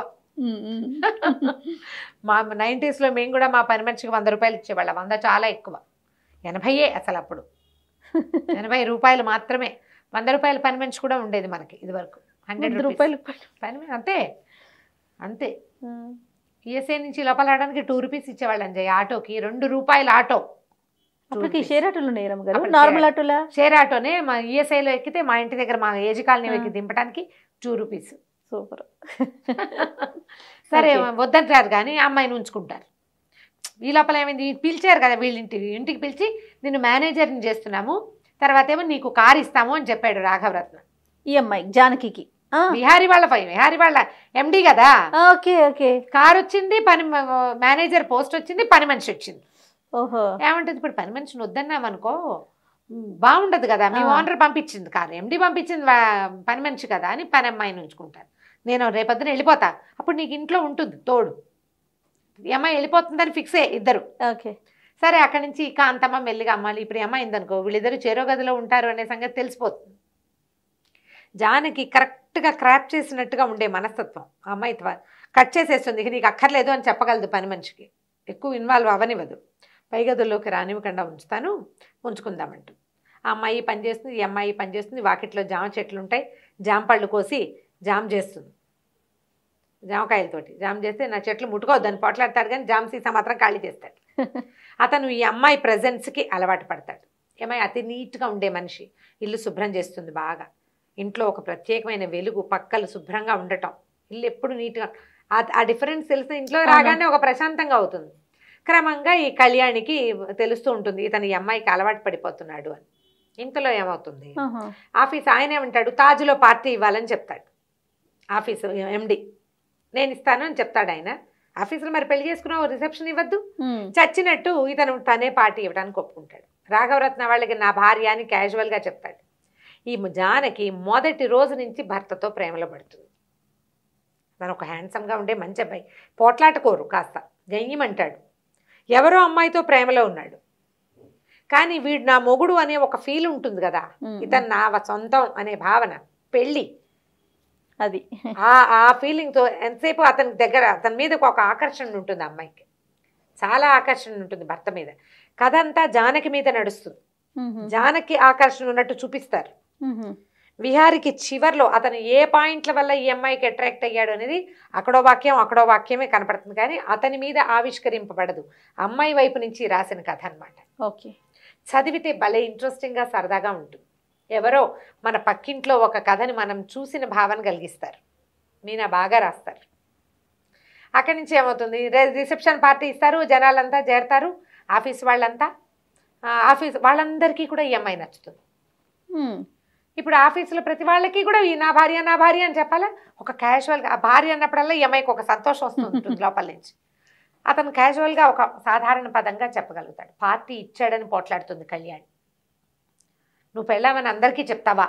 మా 90s లో మేము కూడా మా పని మనిషికి 100 రూపాయలు ఇచ్చేవాళ్ళం. 100 చాలా ఎక్కువ. 80 అసలు అప్పుడు 80 రూపాయలు మాత్రమే. 100 రూపాయల పని మనిషి కూడా ఉండేది మనకి ఇది వరకు. 100 రూపాయలు పని అంతే అంతే. ఈఎస్ఐ నుంచి లోపల రావడానికి 2 రూపీస్ ఇచ్చేవాళ్ళు అంజయ్. ఆటోకి 2 రూపాయలు ఆటో. అప్పటికి షేర్ ఆటోలు ఉన్నాయి రమ్మగారు, నార్మల్ ఆటోలా? షేర్ ఆటోనే. మా ఈఎస్ఐలో ఎక్కితే మా ఇంటి దగ్గర మా ఏజీ కాలనీ ఎక్కి దింపడానికి 2 రూపీస్. సూపర్. సరే వద్దంటారు కానీ అమ్మాయిని ఉంచుకుంటారు. ఈ లోపల ఏమైంది, పిలిచారు కదా వీళ్ళ ఇంటికి పిలిచి నిన్ను మేనేజర్ని చేస్తున్నాము, తర్వాత ఏమో నీకు కారు ఇస్తాము అని చెప్పాడు రాఘవరత్న. ఈ అమ్మాయి జానకి విహారీ వాళ్ళ ఎండి కదా. Okay okay. కారు వచ్చింది, పని మేనేజర్ పోస్ట్ వచ్చింది, పని మనిషి వచ్చింది. ఓహో. ఏమంటది, ఇప్పుడు పని మనిషిని వద్దన్నామనుకో బాగుండదు కదా. మీ ఓనర్ పంపించింది కారు, ఎండి పంపించింది పని మనిషి కదా అని పని అమ్మాయిని ఉంచుకుంటారు. నేను రేపొద్దున వెళ్ళిపోతా, అప్పుడు నీకు ఇంట్లో ఉంటుంది తోడు. ఈ అమ్మాయి వెళ్ళిపోతుందని ఫిక్స్ అయ్యే ఇద్దరు. ఓకే సరే. అక్కడి నుంచి కాంతమ్మ మెల్లిగా అమ్మాలి. ఇప్పుడు అమ్మాయి అయిందనుకో వీళ్ళిద్దరు చెరో గదిలో ఉంటారు అనే సంగతి తెలిసిపోతుంది. జానకి కరెక్ట్గా క్రాప్ చేసినట్టుగా ఉండే మనస్తత్వం. ఆ అమ్మాయి కట్ చేసేస్తుంది. నీకు అక్కర్లేదు అని చెప్పగలదు పని మనిషికి. ఎక్కువ ఇన్వాల్వ్ అవ్వనివ్వదు. పై గదుల్లోకి రానివ్వకుండా ఉంచుకుందామంటూ ఆ అమ్మాయి పని చేస్తుంది, ఈ అమ్మాయి పని చేస్తుంది. వాకిట్లో జామ చెట్లు ఉంటాయి, జామ పళ్ళు కోసి జామ్ చేస్తుంది. జామకాయలతోటి జామ్ చేస్తే నా చెట్లు ముట్టుకోవద్దని పోట్లాడతాడు కానీ జామ సీసా మాత్రం ఖాళీ చేస్తాడు. అతను ఈ అమ్మాయి ప్రజెన్స్కి అలవాటు పడతాడు. ఈ అమ్మాయి అతి నీట్గా ఉండే మనిషి. ఇల్లు శుభ్రం చేస్తుంది బాగా. ఇంట్లో ఒక ప్రత్యేకమైన వెలుగు, పక్కలు శుభ్రంగా ఉండటం, ఇల్లు ఎప్పుడు నీట్గా. ఆ డిఫరెన్స్ తెలిసిన ఇంట్లో రాగానే ఒక ప్రశాంతంగా అవుతుంది. క్రమంగా ఈ కళ్యాణికి తెలుస్తూ ఉంటుంది ఇతను ఈ అమ్మాయికి అలవాటు పడిపోతున్నాడు అని. ఇంతలో ఏమవుతుంది, ఆఫీస్ ఆయన ఏమంటాడు, తాజ్లో పార్టీ ఇవ్వాలని చెప్తాడు. ఆఫీసు ఎండి నేను ఇస్తాను అని చెప్తాడు ఆయన. ఆఫీసులో మరి పెళ్లి చేసుకున్నావు, రిసెప్షన్ ఇవ్వద్దు. చచ్చినట్టు ఇతను తనే పార్టీ ఇవ్వడానికి ఒప్పుకుంటాడు. రాఘవరత్న వాళ్ళకి నా భార్య అని క్యాజువల్గా చెప్తాడు. ఈ జానకి మొదటి రోజు నుంచి భర్తతో ప్రేమలో పడుతుంది. తను ఒక హ్యాండ్సమ్గా ఉండే మంచి అబ్బాయి, పోట్లాటకోరు, కాస్త గయ్యమంటాడు. ఎవరో అమ్మాయితో ప్రేమలో ఉన్నాడు కానీ వీడు నా మొగుడు అనే ఒక ఫీల్ ఉంటుంది కదా, ఇతను నా సొంతం అనే భావన, పెళ్ళి, అది ఆ ఫీలింగ్తో ఎంతసేపు అతని దగ్గర అతని మీద ఒక ఆకర్షణ ఉంటుంది. అమ్మాయికి చాలా ఆకర్షణ ఉంటుంది భర్త మీద. కథ అంతా జానకి మీద నడుస్తుంది. జానకి ఆకర్షణ ఉన్నట్టు చూపిస్తారు. విహారికి చివర్లో అతను ఏ పాయింట్ల వల్ల ఈ అమ్మాయికి అట్రాక్ట్ అయ్యాడు అనేది అక్కడో వాక్యమే కనపడుతుంది కానీ అతని మీద ఆవిష్కరింపబడదు. అమ్మాయి వైపు నుంచి రాసిన కథ అనమాట. ఓకే. చదివితే భలే ఇంట్రెస్టింగ్గా సరదాగా ఉంటుంది. ఎవరో మన పక్కింట్లో ఒక కథని మనం చూసిన భావన కలిగిస్తారు. మీనా బాగా రాస్తారు. అక్కడి నుంచి ఏమవుతుంది, రిసెప్షన్ పార్టీ ఇస్తారు, జనాలంతా చేరతారు, ఆఫీస్ వాళ్ళంతా. ఆఫీస్ వాళ్ళందరికీ కూడా ఈ అమ్మాయి నచ్చుతుంది. ఇప్పుడు ఆఫీసులో ప్రతి వాళ్ళకి కూడా ఈ నా భార్య అని చెప్పాలా. ఒక క్యాజువల్గా ఆ భార్య అన్నప్పుడల్లా ఈ అమ్మాయికి ఒక సంతోషం వస్తుంటుంది లోపల నుంచి. అతను క్యాజువల్గా ఒక సాధారణ పదంగా చెప్పగలుగుతాడు. పార్టీ ఇచ్చాడని పోట్లాడుతుంది కళ్యాణి. నువ్వు పెళ్ళామని అందరికీ చెప్తావా?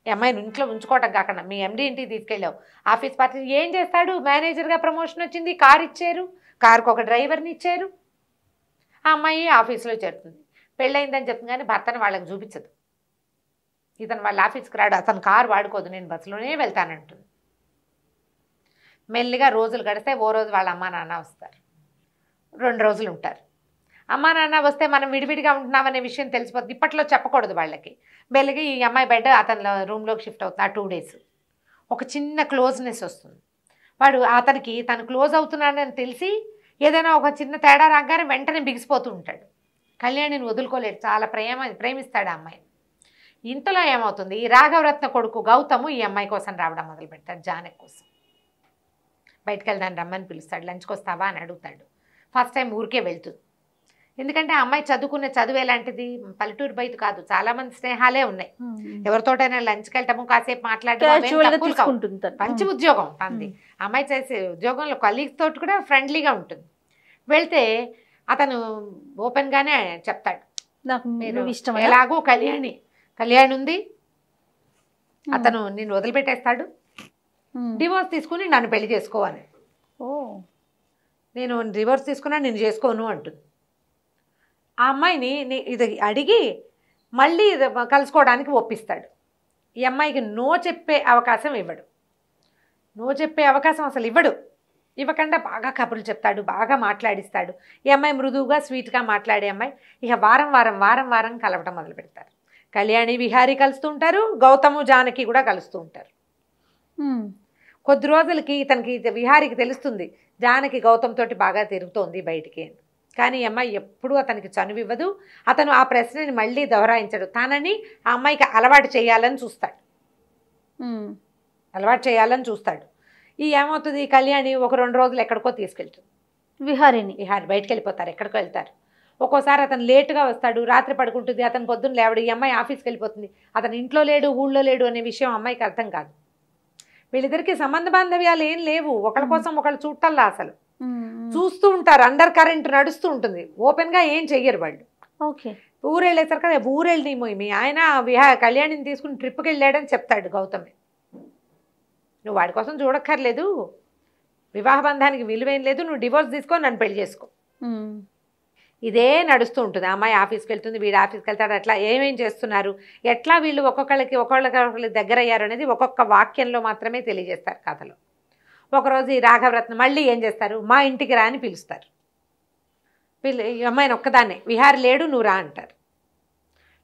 ఈ అమ్మాయిని ఇంట్లో ఉంచుకోవటం కాకుండా మీ ఎండి ఇంటికి తీసుకెళ్ళావు, ఆఫీస్ పార్టీ ఏం చేస్తాడు? మేనేజర్గా ప్రమోషన్ వచ్చింది, కారు ఇచ్చారు, కారుకు ఒక డ్రైవర్ని ఇచ్చారు. ఆ అమ్మాయి ఆఫీస్లో చేరుతుంది, పెళ్ళయిందని చెప్తుంది కానీ భర్తను వాళ్ళకి చూపించదు. ఇతను వాళ్ళ ఆఫీస్కి రాడు, అతను కారు వాడుకోదు, నేను బస్సులోనే వెళ్తానంటుంది. మెల్లిగా రోజులు గడిస్తే ఓ రోజు వాళ్ళ అమ్మా నాన్న వస్తారు, 2 రోజులు ఉంటారు. అమ్మా నాన్న వస్తే మనం విడివిడిగా ఉంటున్నామనే విషయం తెలిసిపోతుంది. ఇప్పట్లో చెప్పకూడదు వాళ్ళకి. మెల్లిగా ఈ అమ్మాయి బెడ్ అతని రూమ్లోకి షిఫ్ట్ అవుతుంది. ఆ 2 డేస్ ఒక చిన్న క్లోజ్నెస్ వస్తుంది. వాడు అతనికి తను క్లోజ్ అవుతున్నాడని తెలిసి ఏదైనా ఒక చిన్న తేడా రాగానే వెంటనే బిగిసిపోతూ ఉంటాడు. కళ్యాణిని వదులుకోలేడు, చాలా ప్రేమిస్తాడు ఆ అమ్మాయిని. ఇంతలో ఏమవుతుంది, ఈ రాఘవరత్న కొడుకు గౌతము ఈ అమ్మాయి కోసం రావడం మొదలు పెడతాడు. జానకి కోసం బయటకు వెళ్దాన్ని రమ్మని పిలుస్తాడు. లంచ్కి వస్తావా అని అడుగుతాడు. ఫస్ట్ టైం ఊరికే వెళ్తుంది. ఎందుకంటే ఆ అమ్మాయి చదువుకునే చదువు ఎలాంటిది, పల్లెటూరు బయట కాదు, చాలా మంది స్నేహాలే ఉన్నాయి. ఎవరితోటైనా లంచ్కి వెళ్ళటము, కాసేపు మాట్లాడటం, మంచి ఉద్యోగం తనది. అమ్మాయి చేసే ఉద్యోగంలో కలీగ్స్ తోటి కూడా ఫ్రెండ్లీగా ఉంటుంది. వెళ్తే అతను ఓపెన్ గానే చెప్తాడు, ఎలాగో కళ్యాణి ఉంది, అతను నిన్ను వదిలిపెట్టేస్తాడు, డివోర్స్ తీసుకుని నన్ను పెళ్లి చేసుకోవాలి, నేను డివోర్స్ తీసుకున్నా నేను చేసుకోను అంటుంది. ఆ అమ్మాయిని ఇది అడిగి మళ్ళీ కలుసుకోవడానికి ఒప్పిస్తాడు. ఈ అమ్మాయికి నో చెప్పే అవకాశం ఇవ్వడు. నో చెప్పే అవకాశం అసలు ఇవ్వడు. ఇవ్వకుండా బాగా కబుర్లు చెప్తాడు, బాగా మాట్లాడిస్తాడు. ఈ అమ్మాయి మృదువుగా స్వీట్గా మాట్లాడే అమ్మాయి. ఇక వారం వారం కలవటం మొదలు పెడతారు. కళ్యాణి విహారీ కలుస్తూ ఉంటారు, గౌతము జానకి కూడా కలుస్తూ ఉంటారు. కొద్ది రోజులకి ఇతనికి విహారీకి తెలుస్తుంది జానకి గౌతమ్ తోటి బాగా తిరుగుతోంది బయటికి. కానీ ఈ అమ్మాయి ఎప్పుడూ అతనికి చనువివ్వదు. అతను ఆ ప్రశ్నని మళ్ళీ దొహరాయించడు. తనని ఆ అమ్మాయికి అలవాటు చేయాలని చూస్తాడు. ఈ ఏమవుతుంది, కళ్యాణి ఒక 2 రోజులు ఎక్కడికో తీసుకెళ్తుంది విహారీ బయటకు వెళ్ళిపోతారు, ఎక్కడికో వెళ్తారు. ఒక్కోసారి అతను లేటుగా వస్తాడు, రాత్రి పడుకుంటుంది, అతను పొద్దున్న లేవడు. ఈ అమ్మాయి ఆఫీస్కి వెళ్ళిపోతుంది. అతను ఇంట్లో లేడు, ఊళ్ళో లేడు అనే విషయం అమ్మాయికి అర్థం కాదు. వీళ్ళిద్దరికి సంబంధ బాంధవ్యాలు ఏం లేవు, ఒకళ్ళ కోసం ఒకళ్ళు చూడటల్లా. అసలు చూస్తూ ఉంటారు, అండర్ కరెంట్ నడుస్తూ ఉంటుంది. ఓపెన్గా ఏం చెయ్యరు వాళ్ళు. ఊరెళ్ళేసరికి కదా, ఊరెళ్ళి మీ ఆయన కళ్యాణిని తీసుకుని ట్రిప్కి వెళ్ళాడని చెప్తాడు గౌతమ్. నువ్వు వాడి కోసం చూడక్కర్లేదు, వివాహ బంధానికి విలువేం లేదు, నువ్వు డివోర్స్ తీసుకో, నన్ను పెళ్లి చేసుకో. ఇదే నడుస్తూ ఉంటుంది. అమ్మాయి ఆఫీస్కి వెళ్తుంది, వీడు ఆఫీస్కి వెళ్తాడు. అట్లా ఏమేం చేస్తున్నారు, ఎట్లా వీళ్ళు ఒకళ్ళకి దగ్గర అయ్యారు అనేది ఒక్కొక్క వాక్యంలో మాత్రమే తెలియజేస్తారు కథలో. ఒకరోజు ఈ రాఘవరత్నం మళ్ళీ ఏం చేస్తారు, మా ఇంటికి రా అని పిలుస్తారు. ఈ అమ్మాయిని ఒక్కదాన్నే, విహారీ లేడు, నువ్వు రా అంటారు.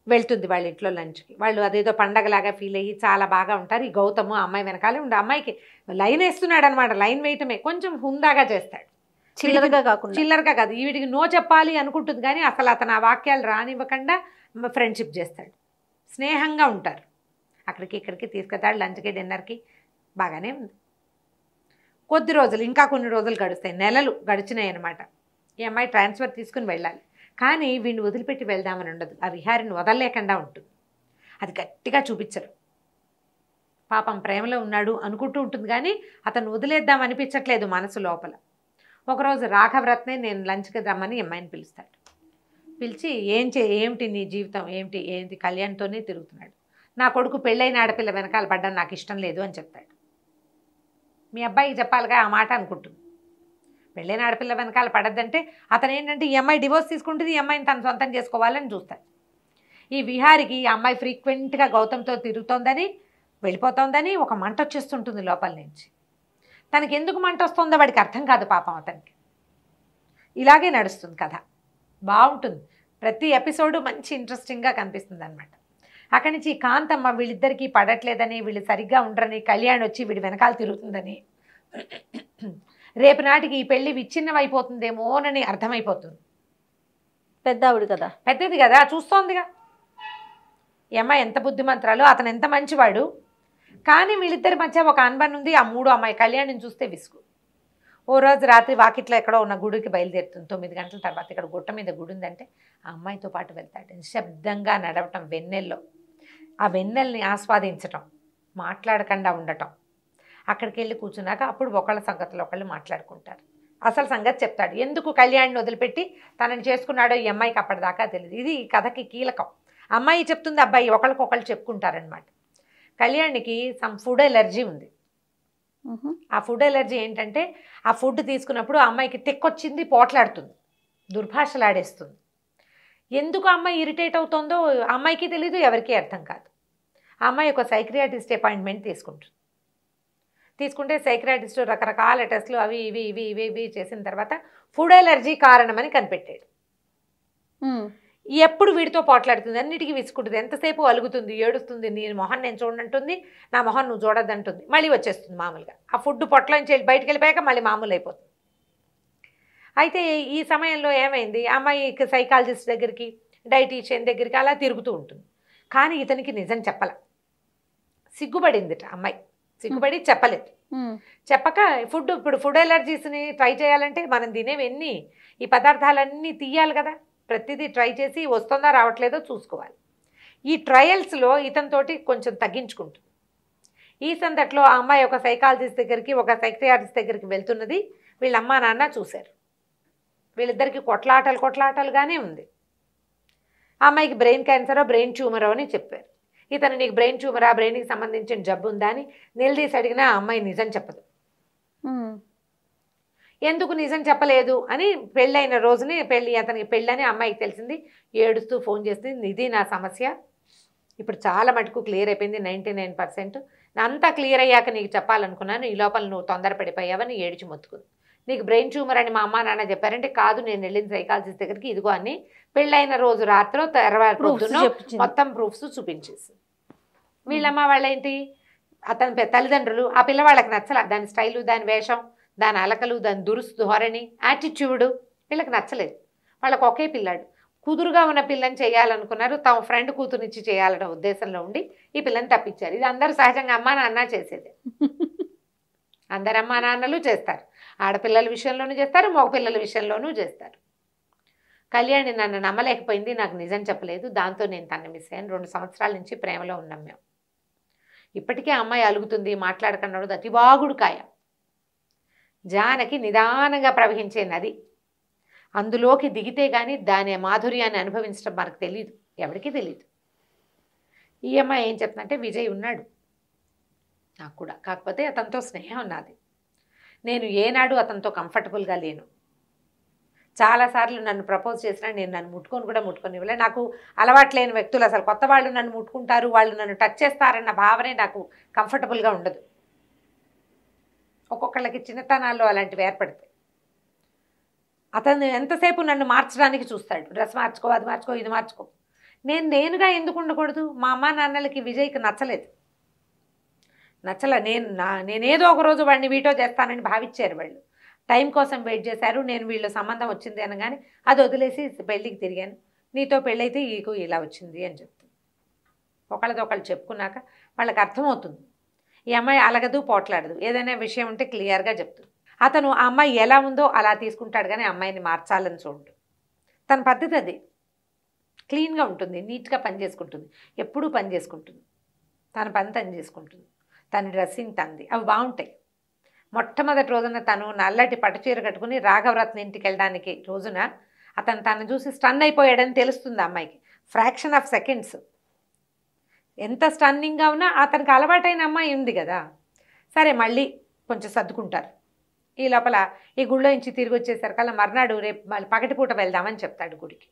వెళ్తుంది వాళ్ళ ఇంట్లో లంచ్కి. వాళ్ళు అదేదో పండగలాగా ఫీల్ అయ్యి చాలా బాగా ఉంటారు. ఈ గౌతము అమ్మాయి వెనకాలే ఉండి అమ్మాయికి లైన్ వేస్తున్నాడు అనమాట. లైన్ వేయటమే కొంచెం హుందాగా చేస్తాడు, చిల్లరగా కాదు. వీడికి నో చెప్పాలి అనుకుంటుంది కానీ అసలు అతను ఆ వాక్యాలు రానివ్వకుండా ఫ్రెండ్షిప్ చేస్తాడు. స్నేహంగా ఉంటారు. అక్కడికి ఇక్కడికి తీసుకెళ్తాడు, లంచ్కి డిన్నర్కి, బాగానే ఉంది. కొద్ది రోజులు, ఇంకా కొన్ని రోజులు గడుస్తాయి, నెలలు గడిచినాయి అనమాట. ఈ అమ్మాయి ట్రాన్స్ఫర్ తీసుకుని వెళ్ళాలి. కానీ వీడిని వదిలిపెట్టి వెళ్దామని ఉండదు. ఆ విహారిని వదలలేకుండా ఉంటుంది. అది గట్టిగా చూపించరు. పాపం ప్రేమలో ఉన్నాడు అనుకుంటూ ఉంటుంది కానీ అతను వదిలేద్దాం అనిపించట్లేదు మనసు లోపల. ఒకరోజు రాఘవరత్నే నేను లంచ్కి రమ్మని అమ్మాయిని పిలుస్తాడు. పిలిచి ఏమిటి నీ జీవితం, ఏంటి కళ్యాణ్తోనే తిరుగుతున్నాడు, నా కొడుకు పెళ్ళైన ఆడపిల్ల వెనకాల పడ్డం నాకు ఇష్టం లేదు అని చెప్తాడు. మీ అబ్బాయికి చెప్పాలిగా ఆ మాట అనుకుంటుంది. పెళ్ళైన ఆడపిల్ల వెనకాల పడద్దంటే అతను ఏంటంటే ఈ అమ్మాయి డివోర్స్ తీసుకుంటుంది, ఈ అమ్మాయిని తను సొంతం చేసుకోవాలని చూస్తాడు. ఈ విహారికి ఈ అమ్మాయి ఫ్రీక్వెంట్గా గౌతమ్తో తిరుగుతోందని, వెళ్ళిపోతోందని ఒక మంట వచ్చేస్తుంటుంది లోపల నుంచి. తనకి ఎందుకు మంట వస్తుందో వాడికి అర్థం కాదు పాపం అతనికి. ఇలాగే నడుస్తుంది కథ, బాగుంటుంది. ప్రతి ఎపిసోడు మంచి ఇంట్రెస్టింగ్గా కనిపిస్తుంది అనమాట. అక్కడి నుంచి కాంతమ్మ వీళ్ళిద్దరికీ పడట్లేదని, వీళ్ళు సరిగ్గా ఉండరని, కళ్యాణ్ వచ్చి వీడి వెనకాల తిరుగుతుందని, రేపు నాటికి ఈ పెళ్లి విచ్ఛిన్నమైపోతుందేమోనని అర్థమైపోతుంది. పెద్దది కదా, చూస్తోందిగా ఈ అమ్మాయి ఎంత బుద్ధిమంతురాలు, అతను ఎంత మంచివాడు. కానీ వీళ్ళిద్దరి మధ్య ఒక అనుబంధం ఉంది. ఆ మూడో అమ్మాయి కళ్యాణిని చూస్తే విసుగు. ఓ రోజు రాత్రి వాకిట్లో ఎక్కడో ఉన్న గుడికి బయలుదేరుతుంది. 9 గంటల తర్వాత ఇక్కడ గుట్ట మీద గుడి ఉందంటే ఆ అమ్మాయితో పాటు వెళ్తాడు. నిశ్శబ్దంగా నడవటం, వెన్నెల్లో ఆ వెన్నెల్ని ఆస్వాదించటం, మాట్లాడకుండా ఉండటం. అక్కడికి వెళ్ళి కూర్చున్నాక అప్పుడు ఒకళ్ళ సంగతిలో ఒకళ్ళు మాట్లాడుకుంటారు. అసలు సంగతి చెప్తాడు, ఎందుకు కళ్యాణ్ని వదిలిపెట్టి తనని చేసుకున్నాడో ఈ అమ్మాయికి అప్పటిదాకా తెలియదు. ఇది ఈ కథకి కీలకం. అమ్మాయి చెప్తుంది, అబ్బాయి ఒకళ్ళకొకళ్ళు చెప్పుకుంటారనమాట. కళ్యాణ్కి సమ్ ఫుడ్ ఎలర్జీ ఉంది. ఆ ఫుడ్ ఎలర్జీ ఏంటంటే ఆ ఫుడ్ తీసుకున్నప్పుడు ఆ అమ్మాయికి తెక్కొచ్చింది, పోట్లాడుతుంది, దుర్భాషలాడేస్తుంది. ఎందుకు అమ్మాయి ఇరిటేట్ అవుతుందో అమ్మాయికి తెలీదు, ఎవరికీ అర్థం కాదు. ఆ అమ్మాయి ఒక సైక్రియాటిస్ట్ అపాయింట్మెంట్ తీసుకుంటే సైక్రియాటిస్ట్ రకరకాల టెస్టులు అవి ఇవి చేసిన తర్వాత ఫుడ్ ఎలర్జీ కారణమని కనిపెట్టాడు. ఎప్పుడు వీడితో పోట్లాడుతుంది, అన్నిటికీ విసుకుంటుంది, ఎంతసేపు అలుగుతుంది, ఏడుస్తుంది, నీ మొహం నేను చూడంటుంది, నా మొహం నువ్వు చూడద్దంటుంది, మళ్ళీ వచ్చేస్తుంది మామూలుగా. ఆ ఫుడ్ పొట్టలోంచి బయటకు వెళ్ళిపోయాక మళ్ళీ మామూలు అయిపోతుంది. అయితే ఈ సమయంలో ఏమైంది, అమ్మాయికి సైకాలజిస్ట్ దగ్గరికి, డైటీషియన్ దగ్గరికి అలా తిరుగుతూ ఉంటుంది. కానీ ఇతనికి నిజం చెప్పాల, సిగ్గుపడిందిట అమ్మాయి. సిగ్గుపడి చెప్పలేదు. చెప్పక ఇప్పుడు ఫుడ్ ఎలర్జీస్ని ట్రై చేయాలంటే మనం తినేవన్నీ ఈ పదార్థాలన్నీ తీయాలి కదా, ప్రతిదీ ట్రై చేసి వస్తుందా రావట్లేదో చూసుకోవాలి. ఈ ట్రయల్స్లో ఇతనితోటి కొంచెం తగ్గించుకుంటుంది. ఈ సందట్లో ఆ అమ్మాయి ఒక సైకాలజిస్ట్ దగ్గరికి, ఒక సైకియాట్రిస్ట్ దగ్గరికి వెళ్తున్నది వీళ్ళ అమ్మా నాన్న చూశారు. వీళ్ళిద్దరికి కొట్లాటలుగానే ఉంది. ఆ అమ్మాయికి బ్రెయిన్ క్యాన్సరో బ్రెయిన్ ట్యూమరో అని చెప్పారు. ఇతను నీకు బ్రెయిన్ ట్యూమరా, బ్రెయిన్కి సంబంధించిన జబ్బు ఉందా అని నిలదీసి అడిగినా ఆ అమ్మాయి నిజం చెప్పదు. ఎందుకు నిజం చెప్పలేదు అని పెళ్ళైన రోజుని అతనికి పెళ్ళని అమ్మాయికి తెలిసింది. ఏడుస్తూ ఫోన్ చేసింది, ఇది నా సమస్య, ఇప్పుడు చాలా మటుకు క్లియర్ అయిపోయింది 99%. అంతా క్లియర్ అయ్యాక నీకు చెప్పాలనుకున్నాను, ఈ లోపల నువ్వు తొందరపడిపోయావని ఏడిచి మొత్తుకుంది. నీకు బ్రెయిన్ ట్యూమర్ అని మా అమ్మ నాన్న చెప్పారంటే, కాదు నేను వెళ్ళిన సైకాలజిస్ట్ దగ్గరికి, ఇదిగో అని పెళ్ళైన రోజు రాత్రో తర్వాత మొత్తం ప్రూఫ్స్ చూపించేసి. వీళ్ళమ్మ వాళ్ళేంటి, అతని తల్లిదండ్రులు ఆ పిల్లవాళ్ళకి నచ్చల, దాని స్టైలు, దాని వేషం, దాని అలకలు, దాని దురుసు ధోరణి, యాటిట్యూడు వీళ్ళకి నచ్చలేదు. వాళ్ళకి ఒకే పిల్లాడు, కుదురుగా ఉన్న పిల్లని చేయాలనుకున్నారు. తమ ఫ్రెండ్ కూతురునిచ్చి చేయాలన్న ఉద్దేశంలో ఉండి ఈ పిల్లని తప్పించారు. ఇది అందరూ సహజంగా అమ్మా నాన్న చేసేది. అందరు అమ్మా నాన్నలు చేస్తారు. ఆడపిల్లల విషయంలోనూ చేస్తారు, మగపిల్లల విషయంలోనూ చేస్తారు. కళ్యాణి నన్ను నమ్మలేకపోయింది, నాకు నిజం చెప్పలేదు, దాంతో నేను తనని మిస్ అయ్యాను. 2 సంవత్సరాల నుంచి ప్రేమలో ఉన్నాం మేము. ఇప్పటికే అమ్మాయి అలుగుతుంది, మాట్లాడకన్నాడు. అతివాగుడు కాయ, జానకి నిదానంగా ప్రవహించే నది. అందులోకి దిగితే కానీ దాని మాధుర్యాన్ని అనుభవించడం మనకు తెలియదు, ఎవరికీ తెలియదు. ఈ అమ్మాయి ఏం చెప్తుందంటే, విజయ్ ఉన్నాడు నాకు కూడా, కాకపోతే అతనితో స్నేహం ఉన్నది. నేను ఏనాడు అతనితో కంఫర్టబుల్గా లేను. చాలాసార్లు నన్ను ప్రపోజ్ చేసినా నేను నన్ను ముట్టుకొని కూడా ముట్టుకొని ఇవ్వలే. నాకు అలవాటు లేని వ్యక్తులు, అసలు కొత్త వాళ్ళు నన్ను ముట్టుకుంటారు, వాళ్ళు నన్ను టచ్ చేస్తారన్న భావనే నాకు కంఫర్టబుల్గా ఉండదు. ఒక్కొక్కళ్ళకి చిన్నతనాల్లో అలాంటివి ఏర్పడతాయి. అతను ఎంతసేపు నన్ను మార్చడానికి చూస్తాడు, డ్రెస్ మార్చుకో, అది మార్చుకో, ఇది మార్చుకో. నేనుగా ఎందుకు ఉండకూడదు? మా అమ్మ నాన్నలకి విజయ్కి నచ్చలేదు, నేనేదో ఒకరోజు వాడిని వీటో చేస్తానని భావించారు. వాళ్ళు టైం కోసం వెయిట్ చేశారు. నేను వీళ్ళ సంబంధం వచ్చింది అనగానే అది వదిలేసి పెళ్ళికి తిరిగాను. నీతో పెళ్ళైతే ఈకు ఇలా వచ్చింది అని చెప్తుంది. ఒకళ్ళదొకళ్ళు చెప్పుకున్నాక వాళ్ళకి అర్థమవుతుంది. ఈ అమ్మాయి అలగదు, పోట్లాడదు, ఏదైనా విషయం ఉంటే క్లియర్గా చెప్తుంది. అతను ఆ అమ్మాయి ఎలా ఉందో అలా తీసుకుంటాడు, కానీ అమ్మాయిని మార్చాలని చూడు. తన పద్ధతి అది. క్లీన్గా ఉంటుంది, నీట్గా పని చేసుకుంటుంది, ఎప్పుడూ పని చేసుకుంటుంది, తన పని తను చేసుకుంటుంది, తన డ్రెస్సింగ్ తనది, అవి బాగుంటాయి. మొట్టమొదటి రోజున తను నల్లటి పట్టుచీర కట్టుకుని రాఘవరత్న ఇంటికి వెళ్ళడానికి రోజున తను చూసి స్టన్ అయిపోయాడని తెలుస్తుంది అమ్మాయికి. Fraction of seconds. ఎంత స్టన్నింగ్గా ఉన్నా అతనికి అలవాటైన అమ్మాయి ఉంది కదా, సరే మళ్ళీ కొంచెం సర్దుకుంటారు. ఈ లోపల ఈ గుళ్ళో నుంచి తిరిగి వచ్చేసరికల్లా మర్నాడు రేపు మళ్ళీ పగటిపూట వెళ్దామని చెప్తాడు గుడికి.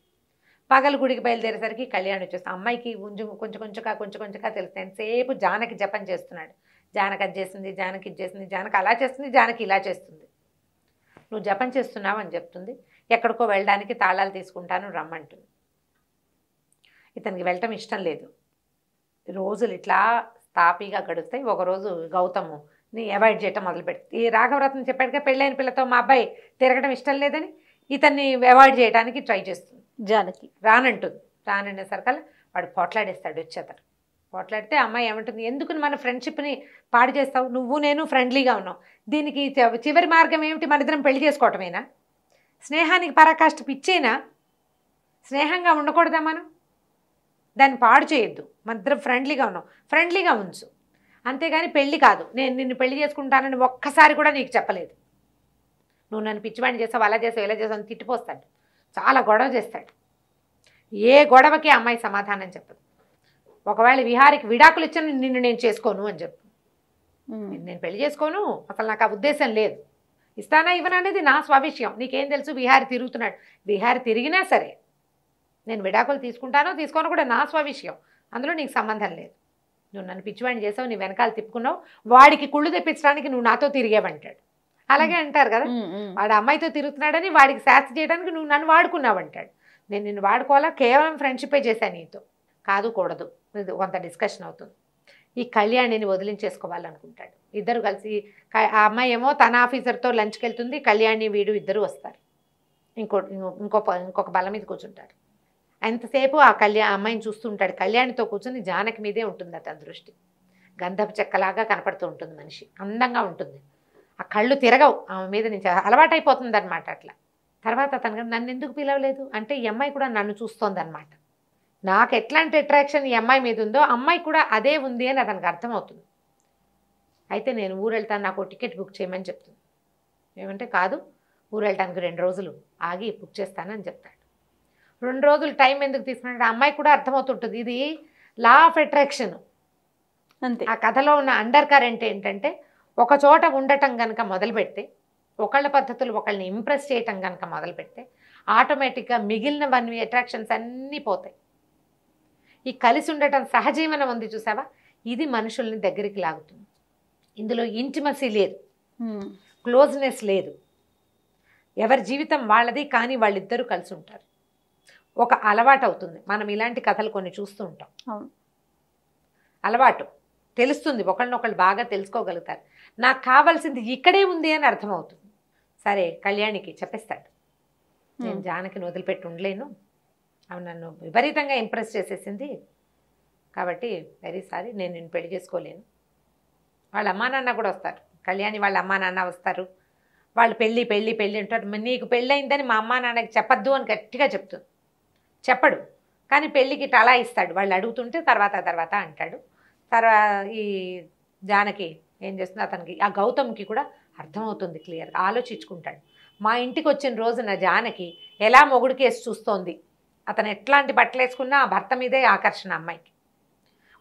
పగలు గుడికి బయలుదేరేసరికి కళ్యాణ్ వచ్చేస్తాం. అమ్మాయికి కొంచెం కొంచెంగా తెలుస్తాయి. ఎంతసేపు జానకి జపం చేస్తున్నాడు. జానకి అది చేస్తుంది, జానకి ఇది చేస్తుంది, జానకి అలా చేస్తుంది, జానకి ఇలా చేస్తుంది. నువ్వు జపం చేస్తున్నావు అని చెప్తుంది. ఎక్కడికో వెళ్ళడానికి తాళాలు తీసుకుంటాను రమ్మంటుంది. ఇతనికి వెళ్ళటం ఇష్టం లేదు. రోజులు ఇట్లా తాపీగా గడుస్తాయి. ఒకరోజు గౌతమ్ని అవాయిడ్ చేయటం మొదలుపెట్టి, ఈ రాఘవరత్నం చెప్పాడుగా పెళ్ళైన పిల్లతో మా అబ్బాయి తిరగడం ఇష్టం లేదని ఇతన్ని అవాయిడ్ చేయడానికి ట్రై చేస్తుంది. జానకి రానంటుంది. రాననేసరికల్లా వాడు పోట్లాడేస్తాడు వచ్చి. అతను పోట్లాడితే అమ్మాయి ఏమంటుంది, ఎందుకు మన ఫ్రెండ్షిప్ని పాడు చేస్తావు, నువ్వు నేను ఫ్రెండ్లీగా ఉన్నావు, దీనికి చివరి మార్గం ఏమిటి, మన ఇద్దరం పెళ్లి చేసుకోవటమేనా, స్నేహానికి పరాకాష్ట పిచ్చేనా, స్నేహంగా ఉండకూడదా మనం, దాన్ని పాడు చేయొద్దు, మన ఇద్దరం ఫ్రెండ్లీగా ఉన్నాం, ఫ్రెండ్లీగా ఉంచు, అంతేగాని పెళ్ళి కాదు, నేను నిన్ను పెళ్లి చేసుకుంటానని ఒక్కసారి కూడా నీకు చెప్పలేదు, నువ్వు నన్ను పిచ్చివాడిని చేసావు, అలా చేసావు, ఇలా చేసావు అని తిట్టిపోస్తాడు, చాలా గొడవ చేస్తాడు. ఏ గొడవకి అమ్మాయి సమాధానం చెప్పదు. ఒకవేళ విహారికి విడాకులు ఇచ్చిన నిన్ను నేను చేసుకోను అని చెప్పు, నేను పెళ్లి చేసుకోను, అసలు నాకు ఆ ఉద్దేశం లేదు, ఇస్తానా ఇవ్వనా అనేది నా స్వవిషయం, నీకేం తెలుసు, విహారి తిరుగుతున్నాడు, విహారి తిరిగినా సరే నేను విడాకులు తీసుకుంటానో తీసుకోనో కూడా నా స్వవిషయం, అందులో నీకు సంబంధం లేదు, నువ్వు నన్ను పిచ్చివాడిని చేసావు, నీ వెనకాల తిప్పుకున్నావు, వాడికి కుళ్ళు తెప్పించడానికి నువ్వు నాతో తిరిగేవంటాడు. అలాగే అంటారు కదా, వాడు అమ్మాయితో తిరుగుతున్నాడని వాడికి శాస్తి చేయడానికి నువ్వు నన్ను వాడుకున్నావు అంటాడు. నేను నిన్ను వాడుకోవాలా, కేవలం ఫ్రెండ్షిపే చేశాను నీతో, కాదు కూడదు, కొంత డిస్కషన్ అవుతుంది. ఈ కళ్యాణిని వదిలించేసుకోవాలనుకుంటాడు. ఇద్దరు కలిసి, ఆ అమ్మాయి ఏమో తన ఆఫీసర్తో లంచ్కి వెళ్తుంది, కళ్యాణి వీడు ఇద్దరు వస్తారు, ఇంకొక బల మీద కూర్చుంటారు. ఎంతసేపు ఆ అమ్మాయిని చూస్తుంటాడు. కళ్యాణితో కూర్చొని జానకి మీదే ఉంటుంది అతని దృష్టి, గంధపు చెక్కలాగా కనపడుతూ ఉంటుంది, మనిషి అందంగా ఉంటుంది, ఆ కళ్ళు తిరగవు ఆమె మీద నుంచి, అలవాటైపోతుంది అనమాట. అట్లా తర్వాత తనకు నన్ను ఎందుకు పిలవలేదు అంటే ఈ అమ్మాయి కూడా నన్ను చూస్తోంది అనమాట. నాకు ఎట్లాంటి అట్రాక్షన్ ఈ అమ్మాయి మీద ఉందో అమ్మాయి కూడా అదే ఉంది అని అతనికి అర్థమవుతుంది. అయితే నేను ఊరు వెళ్తాను, నాకు టికెట్ బుక్ చేయమని చెప్తుంది. ఏమంటే కాదు, ఊరు వెళ్ళటానికి 2 రోజులు ఆగి బుక్ చేస్తానని చెప్తాడు. 2 రోజులు టైం ఎందుకు తీసుకున్నాడు అమ్మాయి కూడా అర్థమవుతుంటుంది. ఇది లా ఆఫ్ అట్రాక్షన్ అంతే. ఆ కథలో ఉన్న అండర్ కరెంట్ ఏంటంటే ఒక చోట ఉండటం కనుక మొదలు పెడితే, ఒకళ్ళ పద్ధతులు ఒకళ్ళని ఇంప్రెస్ చేయటం కనుక మొదలు పెడితే ఆటోమేటిక్గా మిగిలినవన్నీ అట్రాక్షన్స్ అన్నీ పోతాయి. ఈ కలిసి ఉండటం సహజీవనం ఉంది చూసావా, ఇది మనుషుల్ని దగ్గరికి లాగుతుంది. ఇందులో ఇంటిమసీ లేదు, క్లోజ్నెస్ లేదు, ఎవరి జీవితం వాళ్ళది, కానీ వాళ్ళిద్దరూ కలిసి ఉంటారు. ఒక అలవాటు అవుతుంది. మనం ఇలాంటి కథలు కొన్ని చూస్తూ ఉంటాం. అలవాటు తెలుస్తుంది, ఒకళ్ళనొకళ్ళు బాగా తెలుసుకోగలుగుతారు. నాకు కావాల్సింది ఇక్కడే ఉంది అని అర్థమవుతుంది. సరే కళ్యాణికి చెప్పేస్తాడు, నేను జానకిని వదిలిపెట్టి ఉండలేను, ఆమె నన్ను విపరీతంగా ఇంప్రెస్ చేసేసింది, కాబట్టి వెరీ సారీ, నేను నిన్ను పెళ్లి చేసుకోలేను. వాళ్ళ అమ్మా నాన్న కూడా వస్తారు, కళ్యాణి వాళ్ళ అమ్మా నాన్న వస్తారు. వాళ్ళు పెళ్ళి పెళ్ళి పెళ్ళి అంటారు. నీకు పెళ్ళయిందని మా అమ్మా నాన్నకి చెప్పద్దు అని గట్టిగా చెప్తుంది. చెప్పడు, కానీ పెళ్ళికి టలా ఇస్తాడు. వాళ్ళు అడుగుతుంటే తర్వాత తర్వాత అంటాడు. ఈ జానకి ఏం చేస్తుంది, అతనికి ఆ గౌతమ్కి కూడా అర్థమవుతుంది, క్లియర్గా ఆలోచించుకుంటాడు. మా ఇంటికి వచ్చిన రోజున జానకి ఎలా మొగుడికి వేసి చూస్తోంది, అతను ఎట్లాంటి బట్టలు వేసుకున్నా ఆ భర్త మీదే ఆకర్షణ అమ్మాయికి.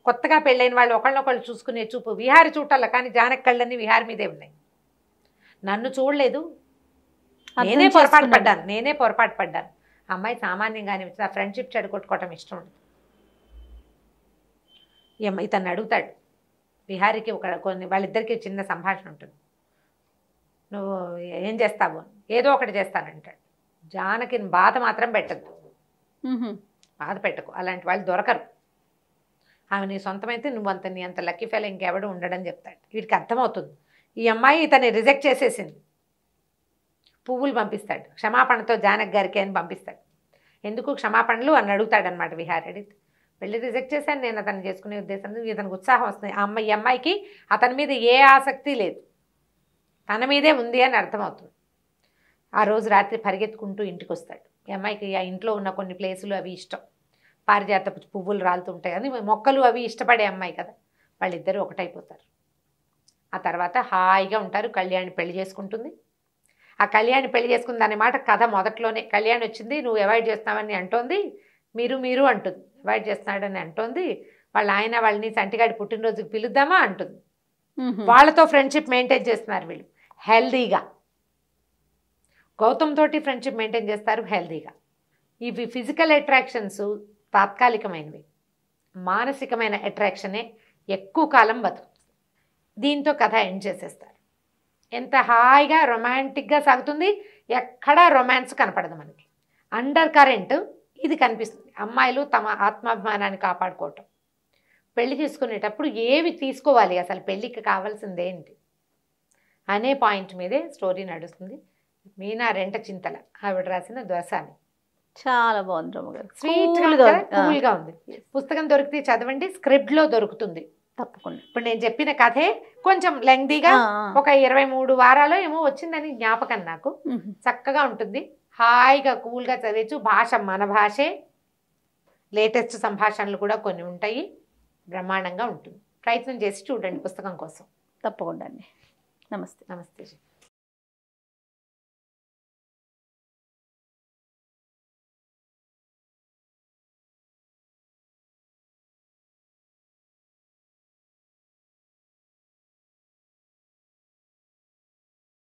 కొత్తగా పెళ్ళైన వాళ్ళు ఒకళ్ళనొకళ్ళు చూసుకునే చూపు విహారి చూడాల, కానీ జానకి కళ్ళన్నీ విహారి మీదే ఉన్నాయి. నన్ను చూడలేదు, నేనే పొరపాటు పడ్డాను. అమ్మాయి సామాన్యంగానే వచ్చింది, ఆ ఫ్రెండ్షిప్ చెడగొట్టుకోవటం ఇష్టం ఉండదు. ఇతన్ని అడుగుతాడు విహారికి, వాళ్ళిద్దరికీ చిన్న సంభాషణ ఉంటుంది. నువ్వు ఏం చేస్తావు, ఏదో ఒకటి చేస్తానంటాడు. జానకిని బాధ మాత్రం పెట్టద్దు, బాధ పెట్టకు, అలాంటి వాళ్ళు దొరకరు. ఆమె నీ సొంతమైతే నువ్వు నీ అంత లక్కీ ఫెయిల్ ఇంకెవడు ఉండడని చెప్తాడు. వీడికి అర్థమవుతుంది ఈ అమ్మాయి ఇతన్ని రిజెక్ట్ చేసేసింది. పువ్వులు పంపిస్తాడు, క్షమాపణతో జానకి గారికి అని పంపిస్తాడు. ఎందుకు క్షమాపణలు అని అడుగుతాడనమాట విహారి. అడిగితే వెళ్ళి రిజెక్ట్ చేశాను, నేను అతను చేసుకునే ఉద్దేశం, ఇతనికి ఉత్సాహం వస్తుంది. ఈ అమ్మాయికి అతని మీద ఏ ఆసక్తి లేదు, తన మీదే ఉంది అని అర్థమవుతుంది. ఆ రోజు రాత్రి పరిగెత్తుకుంటూ ఇంటికి వస్తాడు. ఈ అమ్మాయికి ఆ ఇంట్లో ఉన్న కొన్ని ప్లేసులు అవి ఇష్టం, పారిజాత పువ్వులు రాలుతుంటాయి అని, మొక్కలు అవి ఇష్టపడే అమ్మాయి కదా. వాళ్ళిద్దరూ ఒకటైపోతారు. ఆ తర్వాత హాయిగా ఉంటారు. కళ్యాణి పెళ్లి చేసుకుంటుంది. ఆ కళ్యాణి పెళ్లి చేసుకుంది అనే మాట కథ మొదట్లోనే. కళ్యాణి వచ్చింది, నువ్వు అవాయిడ్ చేస్తావని అంటోంది, మీరు అంటుంది, అవాయిడ్ చేస్తున్నాడని అంటోంది. వాళ్ళ వాళ్ళని సంటిగాడి పుట్టినరోజుకి పిలుద్దామా అంటుంది. వాళ్ళతో ఫ్రెండ్షిప్ మెయింటైన్ చేస్తున్నారు వీళ్ళు హెల్దీగా. గౌతమ్ తోటి ఫ్రెండ్షిప్ మెయింటైన్ చేస్తారు హెల్దీగా. ఇవి ఫిజికల్ అట్రాక్షన్స్ తాత్కాలికమైనవి, మానసికమైన అట్రాక్షనే ఎక్కువ కాలం బతుకుతుంది. దీంతో కథ ఎండ్ చేసేస్తారు. ఎంత హాయిగా రొమాంటిక్గా సాగుతుంది, ఎక్కడా రొమాన్స్ కనపడదు మనకి. అండర్ కరెంట్ ఇది కనిపిస్తుంది. అమ్మాయిలు తమ ఆత్మాభిమానాన్ని కాపాడుకోవటం, పెళ్లి చేసుకునేటప్పుడు ఏవి తీసుకోవాలి, అసలు పెళ్ళికి కావాల్సింది ఏంటి అనే పాయింట్ మీదే స్టోరీ నడుస్తుంది. మీనా రెంటచింతల ఆవిడ రాసిన దొరసాని. చాలా బాగుంది రమ్మగారు, కూల్గా ఉంది. పుస్తకం దొరికితే చదవండి, స్క్రిప్ట్లో దొరుకుతుంది తప్పకుండా. ఇప్పుడు నేను చెప్పిన కథే కొంచెం లెంగ్దీగా ఒక 23 వారాలు ఏమో వచ్చిందని జ్ఞాపకం నాకు. చక్కగా ఉంటుంది, హాయిగా కూల్గా చదివచ్చు. భాష మన భాషే, లేటెస్ట్ సంభాషణలు కూడా కొన్ని ఉంటాయి, బ్రహ్మాండంగా ఉంటుంది. ప్రయత్నం చేసి చూడండి పుస్తకం కోసం. తప్పకుండా అండి. నమస్తే. నమస్తే.